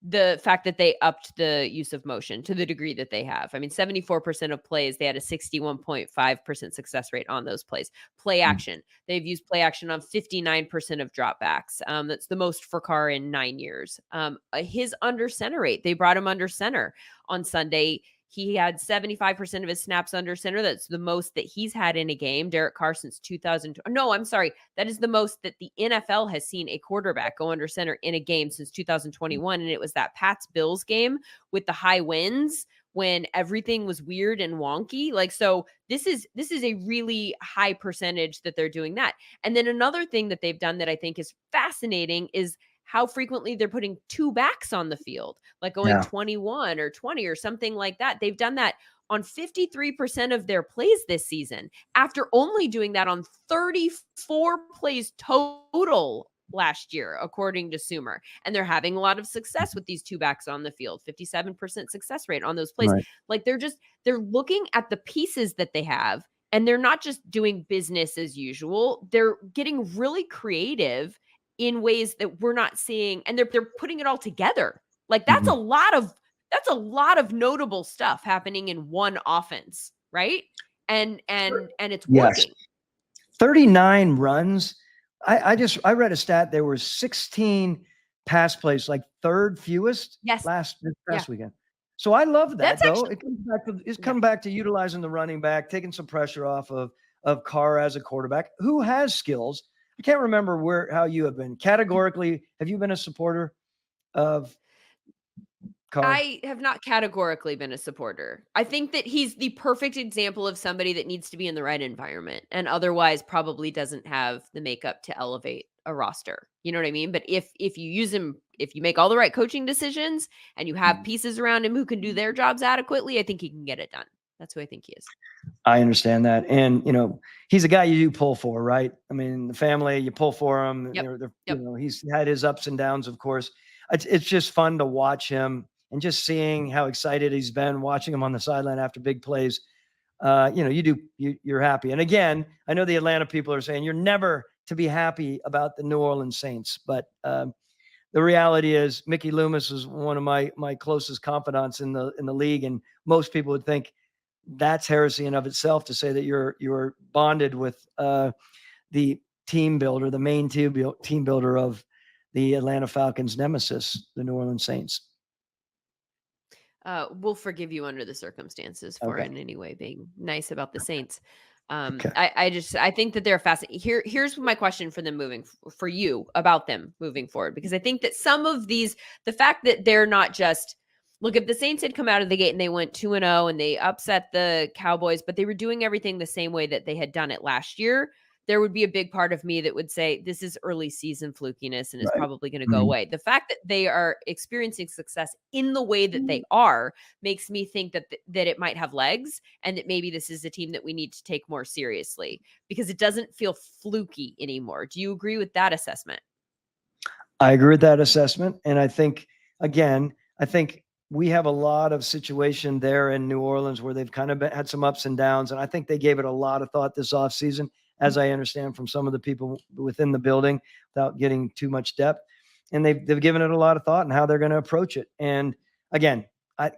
The fact that they upped the use of motion to the degree that they have. I mean, 74% of plays, they had a 61.5% success rate on those plays. Play action, they've used play action on 59% of dropbacks. That's the most for Carr in 9 years. His under center rate, they brought him under center on Sunday. He had 75% of his snaps under center. That's the most that he's had in a game. Derek Carr since 2000. No, I'm sorry. That is the most that the NFL has seen a quarterback go under center in a game since 2021. And it was that Pats Bills game with the high winds when everything was weird and wonky. Like, so this is a really high percentage that they're doing that. And then another thing that they've done that I think is fascinating is how frequently they're putting two backs on the field, like going 21 or 20 or something like that. They've done that on 53% of their plays this season after only doing that on 34 plays total last year, according to Sumer. And they're having a lot of success with these two backs on the field, 57% success rate on those plays. Right. Like they're looking at the pieces that they have, and they're not just doing business as usual. They're getting really creative in ways that we're not seeing, and they're putting it all together. Like that's a lot of notable stuff happening in one offense, right? And it's working. 39 runs. I read a stat. There were 16 pass plays, like third fewest this past weekend. So I love that. It comes back to utilizing the running back, taking some pressure off of Carr as a quarterback who has skills. I can't remember how you have been categorically. Have you been a supporter of Carr? I have not categorically been a supporter. I think that he's the perfect example of somebody that needs to be in the right environment and otherwise probably doesn't have the makeup to elevate a roster. You know what I mean? But if you use him, if you make all the right coaching decisions and you have pieces around him who can do their jobs adequately, I think he can get it done. That's who I think he is. I understand that. And, he's a guy you do pull for, right? I mean, the family, you pull for him. He's had his ups and downs, of course. It's just fun to watch him and just seeing how excited he's been, watching him on the sideline after big plays. You're happy. And again, I know the Atlanta people are saying you're never to be happy about the New Orleans Saints, but the reality is Mickey Loomis is one of my closest confidants in the league. And most people would think that's heresy in of itself to say that you're bonded with the team builder, the main team builder of the Atlanta Falcons nemesis, the New Orleans Saints. We'll forgive you under the circumstances for in any way being nice about the Saints. Okay. I think that they're fascinating. Here's my question for them for you about them moving forward, because I think that some of these, the fact that they're not just, look, if the Saints had come out of the gate and they went 2-0 and they upset the Cowboys, but they were doing everything the same way that they had done it last year, there would be a big part of me that would say this is early season flukiness and it's probably going to go away. The fact that they are experiencing success in the way that they are makes me think that it might have legs and that maybe this is a team that we need to take more seriously because it doesn't feel fluky anymore. Do you agree with that assessment? I agree with that assessment. And I think, again, we have a lot of situation there in New Orleans where they've kind of had some ups and downs. And I think they gave it a lot of thought this offseason, as I understand from some of the people within the building, without getting too much depth. And they've given it a lot of thought and how they're going to approach it. And again,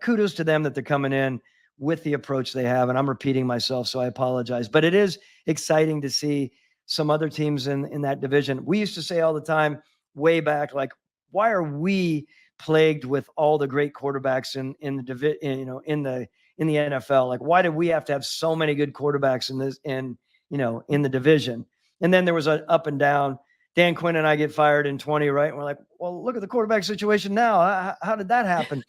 kudos to them that they're coming in with the approach they have. And I'm repeating myself, so I apologize. But it is exciting to see some other teams in that division. We used to say all the time, way back, like, why are we plagued with all the great quarterbacks in the NFL? Like, why did we have to have so many good quarterbacks in the division? And then there was an up and down. Dan Quinn and I get fired in 20, right? And we're like, well, look at the quarterback situation now. How did that happen?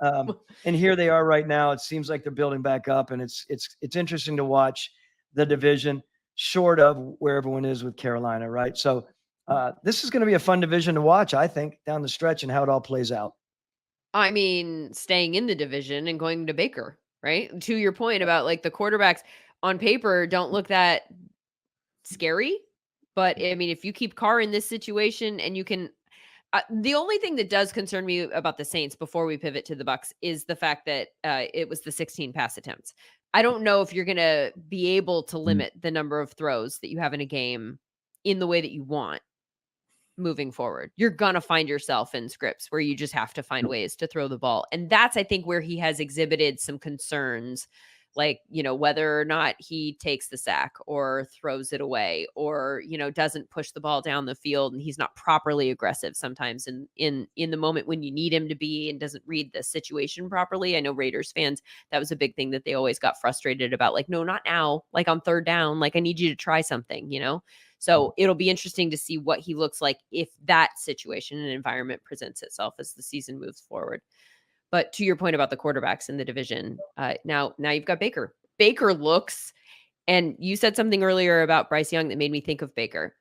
And here they are right now. It seems like they're building back up, and it's interesting to watch the division, short of where everyone is with Carolina, right? So this is going to be a fun division to watch, I think, down the stretch and how it all plays out. I mean, staying in the division and going to Baker, right? To your point about like the quarterbacks on paper don't look that scary. But I mean, if you keep Carr in this situation and you can, the only thing that does concern me about the Saints before we pivot to the Bucs is the fact that it was the 16 pass attempts. I don't know if you're going to be able to limit the number of throws that you have in a game in the way that you want moving forward. You're going to find yourself in scripts where you just have to find ways to throw the ball. And that's, I think, where he has exhibited some concerns, like, whether or not he takes the sack or throws it away or, doesn't push the ball down the field, and he's not properly aggressive sometimes in the moment when you need him to be, and doesn't read the situation properly. I know Raiders fans, that was a big thing that they always got frustrated about. Like, no, not now. Like on third down, like I need you to try something, So it'll be interesting to see what he looks like if that situation and environment presents itself as the season moves forward. But to your point about the quarterbacks in the division, now you've got Baker. Baker looks, and you said something earlier about Bryce Young that made me think of Baker.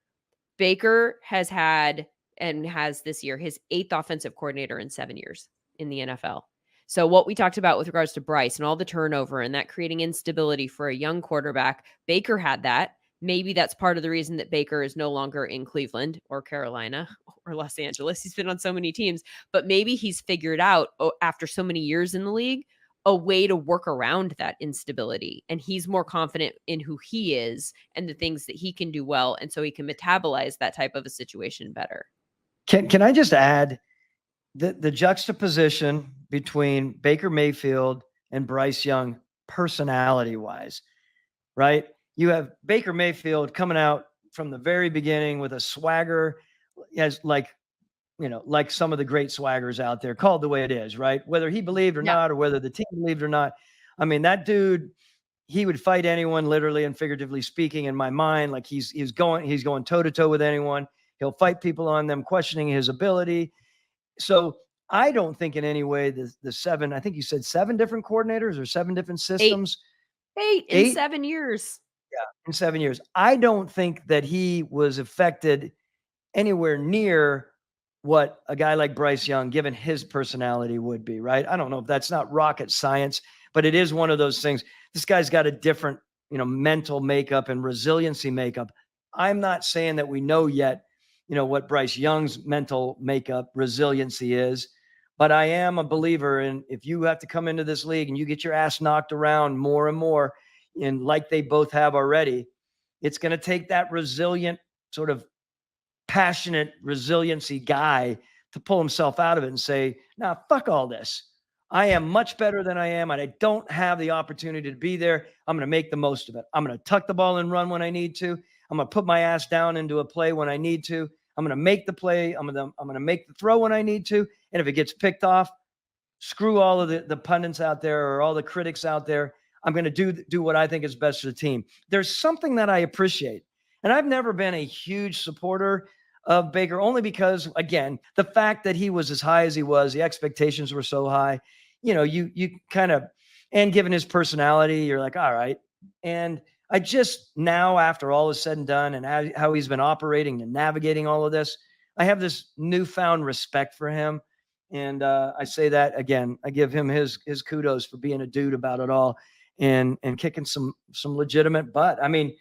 Baker has had and has this year his 8th offensive coordinator in 7 years in the NFL. So what we talked about with regards to Bryce and all the turnover and that creating instability for a young quarterback, Baker had that. Maybe that's part of the reason that Baker is no longer in Cleveland or Carolina or Los Angeles. He's been on so many teams, but maybe he's figured out after so many years in the league, a way to work around that instability. And he's more confident in who he is and the things that he can do well. And so he can metabolize that type of a situation better. Can I just add the juxtaposition between Baker Mayfield and Bryce Young personality wise, right? You have Baker Mayfield coming out from the very beginning with a swagger, as like some of the great swaggers out there, called the way it is, right? Whether he believed or not, or whether the team believed or not. I mean, that dude, he would fight anyone, literally and figuratively speaking, in my mind. Like he's going toe to toe with anyone. He'll fight people on them, questioning his ability. So I don't think in any way the 7, I think you said 7 different coordinators or 7 different systems. 8 in 7 years. Yeah, in 7 years. I don't think that he was affected anywhere near what a guy like Bryce Young, given his personality, would be, right? I don't know if that's not rocket science, but it is one of those things. This guy's got a different, mental makeup and resiliency makeup. I'm not saying that we know yet, what Bryce Young's mental makeup resiliency is, but I am a believer in, if you have to come into this league and you get your ass knocked around more and more, and like they both have already, it's going to take that resilient, sort of passionate resiliency guy to pull himself out of it and say, nah, fuck all this. I am much better than I am, and I don't have the opportunity to be there. I'm going to make the most of it. I'm going to tuck the ball and run when I need to. I'm going to put my ass down into a play when I need to. I'm going to make the play. I'm going to make the throw when I need to. And if it gets picked off, screw all of the pundits out there or all the critics out there. I'm going to do what I think is best for the team. There's something that I appreciate. And I've never been a huge supporter of Baker, only because, again, the fact that he was as high as he was, the expectations were so high, you kind of, and given his personality, you're like, all right. And I just now, after all is said and done, and how he's been operating and navigating all of this, I have this newfound respect for him. And I say that again, I give him his kudos for being a dude about it all and kicking some legitimate butt. I mean,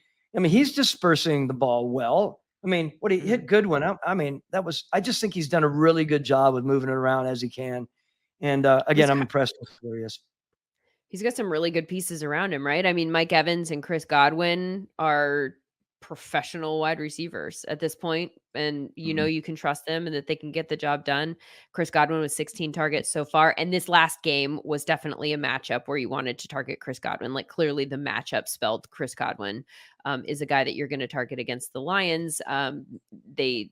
he's dispersing the ball well. I mean, what he hit Goodwin. I just think he's done a really good job with moving it around as he can. And again, I'm impressed with Furious. He's got some really good pieces around him, right? I mean, Mike Evans and Chris Godwin are professional wide receivers at this point, and you can trust them and that they can get the job done. Chris Godwin with 16 targets so far, and this last game was definitely a matchup where you wanted to target Chris Godwin. Like, clearly the matchup spelled Chris Godwin is a guy that you're going to target against the Lions. They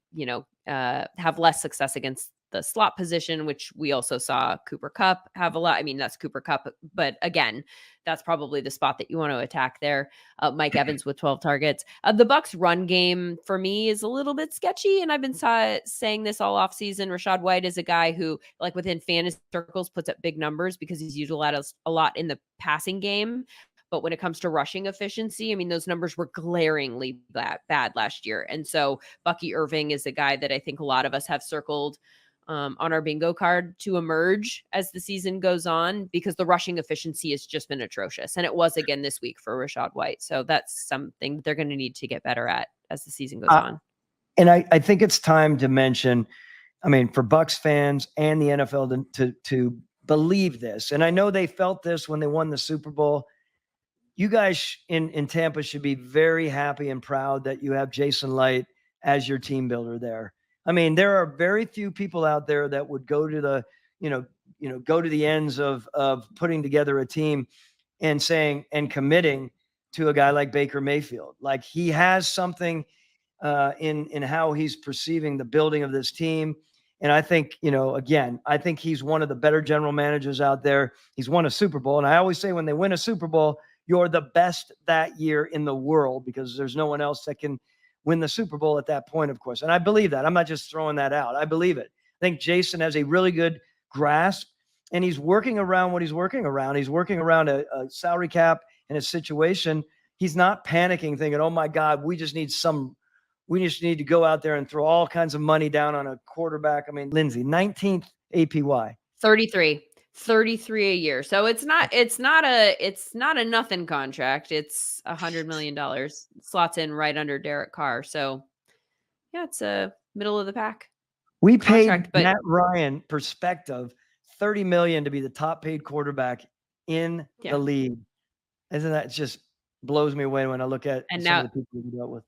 have less success against the slot position, which we also saw Cooper Kupp have a lot. I mean, that's Cooper Kupp, but again, that's probably the spot that you want to attack there. Mike Evans with 12 targets. The Bucs run game for me is a little bit sketchy, and I've been saying this all off season. Rachaad White is a guy who, like, within fantasy circles, puts up big numbers because he's utilized a lot in the passing game. But when it comes to rushing efficiency, I mean, those numbers were glaringly bad last year. And so Bucky Irving is a guy that I think a lot of us have circled on our bingo card to emerge as the season goes on, because the rushing efficiency has just been atrocious. And it was again this week for Rachaad White. So that's something they're going to need to get better at as the season goes on. And I think it's time to mention, I mean, for Bucs fans and the NFL to believe this. And I know they felt this when they won the Super Bowl. you guys in Tampa should be very happy and proud that you have Jason Light as your team builder there. I mean, there are very few people out there that would go to the, go to the ends of putting together a team and saying and committing to a guy like Baker Mayfield. Like, he has something in how he's perceiving the building of this team. And I think, again, I think he's one of the better general managers out there. He's won a Super Bowl. And I always say, when they win a Super Bowl, you're the best that year in the world, because there's no one else that can win the Super Bowl at that point, of course. And I believe that. I'm not just throwing that out. I believe it. I think Jason has a really good grasp, and he's working around what he's working around. He's working around a salary cap and a situation. He's not panicking, thinking, oh my God, we just need to go out there and throw all kinds of money down on a quarterback. I mean, Lindsay, 19th APY. 33 a year. So it's not a nothing contract. It's $100 million. Slots in right under Derek Carr. So yeah, it's a middle of the pack. We paid Matt Ryan, perspective, $30 million to be the top paid quarterback in the league. Isn't that just blows me away when I look at some of the people we dealt with?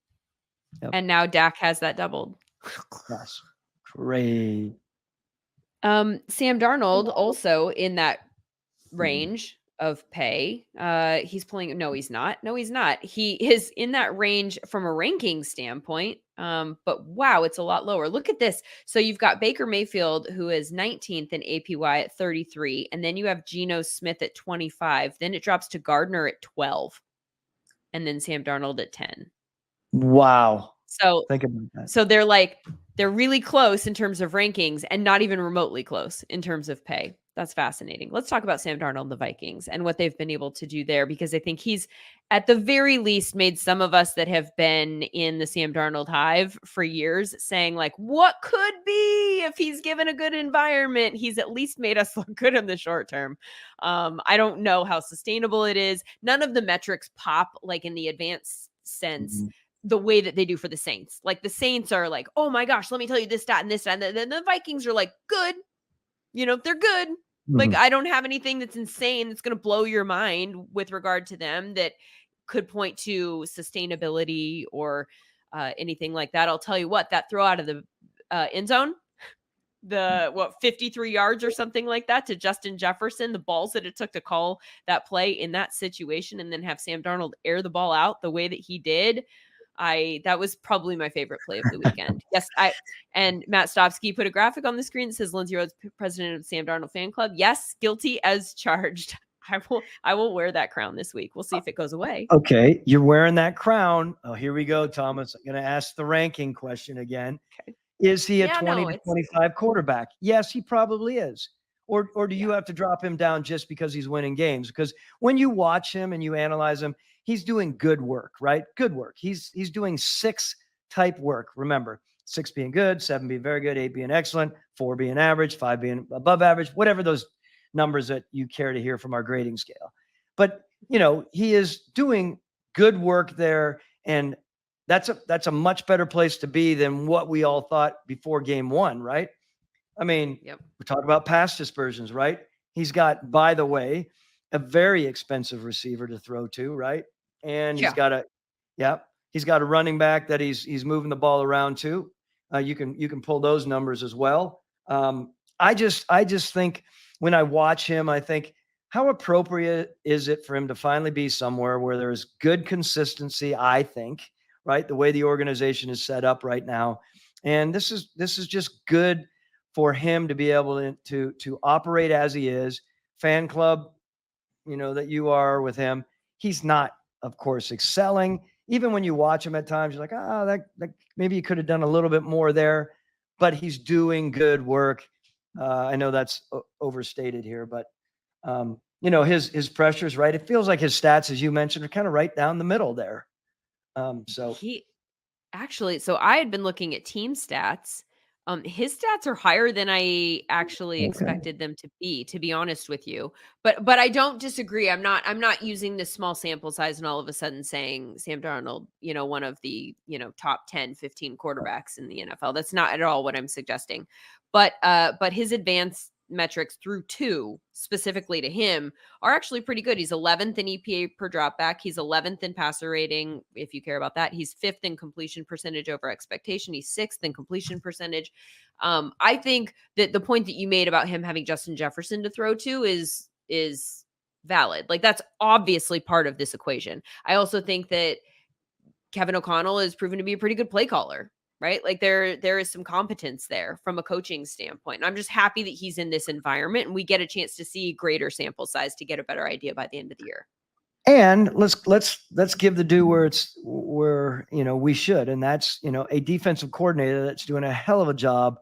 Yep. And now Dak has that doubled. That's great. Sam Darnold also in that range of pay. He's pulling. No, he's not. He is in that range from a ranking standpoint. But wow, it's a lot lower. Look at this. So you've got Baker Mayfield, who is 19th in APY at 33, and then you have Geno Smith at 25. Then it drops to Gardner at 12, and then Sam Darnold at 10. Wow. So think about that. So they're really close in terms of rankings and not even remotely close in terms of pay. That's fascinating. Let's talk about Sam Darnold and the Vikings and what they've been able to do there, because I think he's at the very least made some of us that have been in the Sam Darnold hive for years saying, like, what could be if he's given a good environment? He's at least made us look good in the short term. I don't know how sustainable it is. None of the metrics pop like in the advanced sense. Mm-hmm. The way that they do for the Saints. Like, the Saints are like, oh my gosh, let me tell you this, stat, and this, stat. And then the Vikings are like, good. They're good. Mm-hmm. Like, I don't have anything that's insane that's going to blow your mind with regard to them that could point to sustainability or anything like that. I'll tell you what, that throw out of the end zone, 53 yards or something like that to Justin Jefferson, the balls that it took to call that play in that situation and then have Sam Darnold air the ball out the way that he did. That was probably my favorite play of the weekend. Yes, and Matt Stopsky put a graphic on the screen that says Lindsay Rhodes, president of the Sam Darnold fan club. Yes, guilty as charged. I will wear that crown this week. We'll see if it goes away. Okay, you're wearing that crown. Oh, here we go, Thomas. I'm going to ask the ranking question again. Okay. Is he a 20 to 25 quarterback? Yes, he probably is. Or do you have to drop him down just because he's winning games? Because when you watch him and you analyze him, he's doing good work, right? Good work. He's doing 6 type work. Remember, 6 being good, 7 being very good, 8 being excellent, 4 being average, 5 being above average, whatever those numbers that you care to hear from our grading scale. But, he is doing good work there. And that's a much better place to be than what we all thought before game 1, right? I mean, We're talking about pass dispersions, right? He's got, by the way, a very expensive receiver to throw to, right? And he's got a running back that he's moving the ball around to. You can pull those numbers as well. I just think when I watch him, I think, how appropriate is it for him to finally be somewhere where there's good consistency, I think, right? The way the organization is set up right now. And this is just good for him to be able to operate as he is. Fan club, that you are with him. He's not, of course, excelling. Even when you watch him at times, you're like, that maybe he could have done a little bit more there, but he's doing good work. I know that's overstated here, but his pressures, right? It feels like his stats, as you mentioned, are kind of right down the middle there. So I had been looking at team stats. His stats are higher than I actually expected them to be honest with you. But I don't disagree. I'm not using this small sample size and all of a sudden saying Sam Darnold, one of the, top 10, 15 quarterbacks in the NFL. That's not at all what I'm suggesting. But his advanced metrics through 2 specifically to him are actually pretty good. He's 11th in EPA per dropback. He's 11th in passer rating, if you care about that. He's 5th in completion percentage over expectation. He's 6th in completion percentage. I think that the point that you made about him having Justin Jefferson to throw to is valid. Like, that's obviously part of this equation. I also think that Kevin O'Connell is proven to be a pretty good play caller, right? Like, there is some competence there from a coaching standpoint. And I'm just happy that he's in this environment and we get a chance to see greater sample size to get a better idea by the end of the year. And let's give the due where we should, and that's a defensive coordinator that's doing a hell of a job,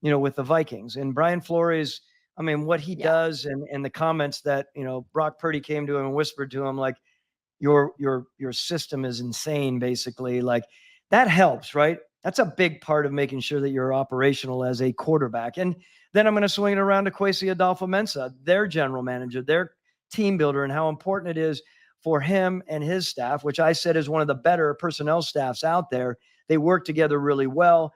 with the Vikings. And Brian Flores, I mean, what he does and the comments that Brock Purdy came to him and whispered to him, like, your system is insane, basically. Like, that helps, right? That's a big part of making sure that you're operational as a quarterback. And then I'm going to swing it around to Kwesi Adolfo-Mensah, their general manager, their team builder, and how important it is for him and his staff, which I said is one of the better personnel staffs out there. They work together really well.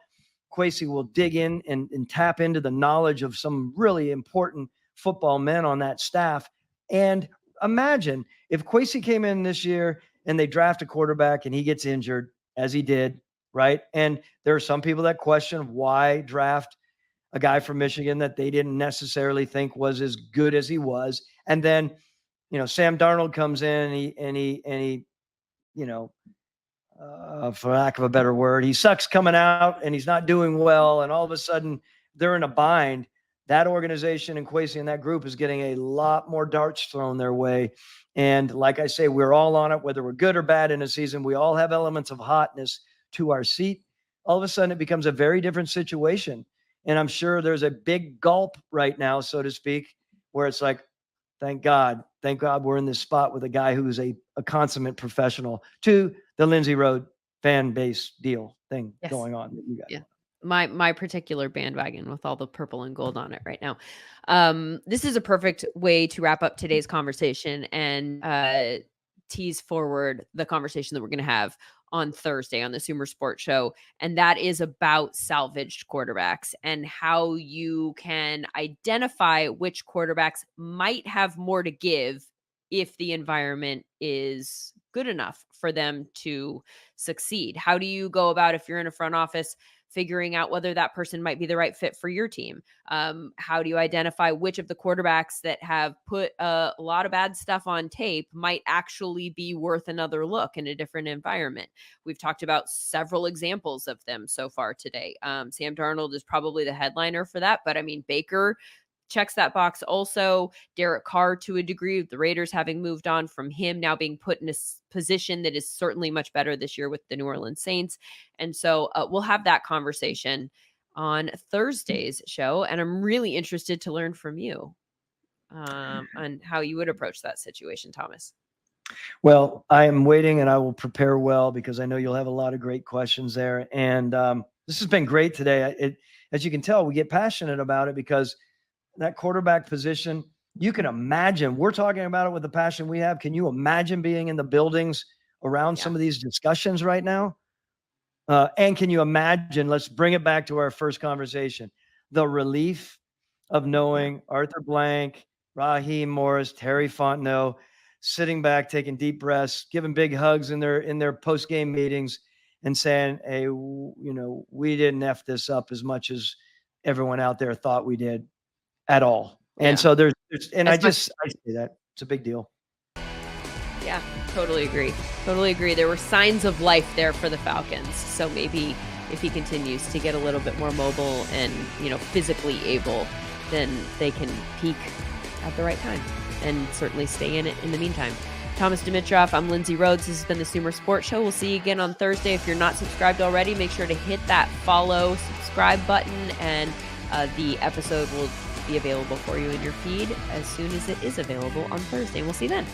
Kwesi will dig in and tap into the knowledge of some really important football men on that staff. And imagine if Kwesi came in this year and they draft a quarterback and he gets injured, as he did, right? And there are some people that question why draft a guy from Michigan that they didn't necessarily think was as good as he was. And then, Sam Darnold comes in and he for lack of a better word, he sucks coming out and he's not doing well. And all of a sudden they're in a bind. That organization and Kwesi and that group is getting a lot more darts thrown their way. And like I say, we're all on it, whether we're good or bad in a season. We all have elements of hotness to our seat. All of a sudden it becomes a very different situation. And I'm sure there's a big gulp right now, so to speak, where it's like, thank God we're in this spot with a guy who's a consummate professional, to the Lindsay Road fan base deal thing going on that you got. Yeah. My particular bandwagon with all the purple and gold on it right now. This is a perfect way to wrap up today's conversation and tease forward the conversation that we're going to have on Thursday on the SumerSports show. And that is about salvaged quarterbacks and how you can identify which quarterbacks might have more to give if the environment is good enough for them to succeed. How do you go about, if you're in a front office, figuring out whether that person might be the right fit for your team? How do you identify which of the quarterbacks that have put a lot of bad stuff on tape might actually be worth another look in a different environment? We've talked about several examples of them so far today. Sam Darnold is probably the headliner for that, but I mean, Baker checks that box also. Derek Carr, to a degree, the Raiders having moved on from him, now being put in a position that is certainly much better this year with the New Orleans Saints. And so we'll have that conversation on Thursday's show. And I'm really interested to learn from you on how you would approach that situation, Thomas. Well, I am waiting and I will prepare well because I know you'll have a lot of great questions there. And this has been great today. As you can tell, we get passionate about it because that quarterback position, you can imagine, we're talking about it with the passion we have. Can you imagine being in the buildings around some of these discussions right now? And can you imagine, let's bring it back to our first conversation, the relief of knowing Arthur Blank, Raheem Morris, Terry Fontenot, sitting back, taking deep breaths, giving big hugs in their post-game meetings and saying, hey, we didn't F this up as much as everyone out there thought we did. At all. And so there's I say that it's a big deal. Yeah, totally agree. There were signs of life there for the Falcons. So maybe if he continues to get a little bit more mobile and, physically able, then they can peak at the right time and certainly stay in it in the meantime. Thomas Dimitroff, I'm Lindsay Rhodes. This has been the SumerSports show. We'll see you again on Thursday. If you're not subscribed already, make sure to hit that follow, subscribe button, and the episode will be available for you in your feed as soon as it is available on Thursday. We'll see you then.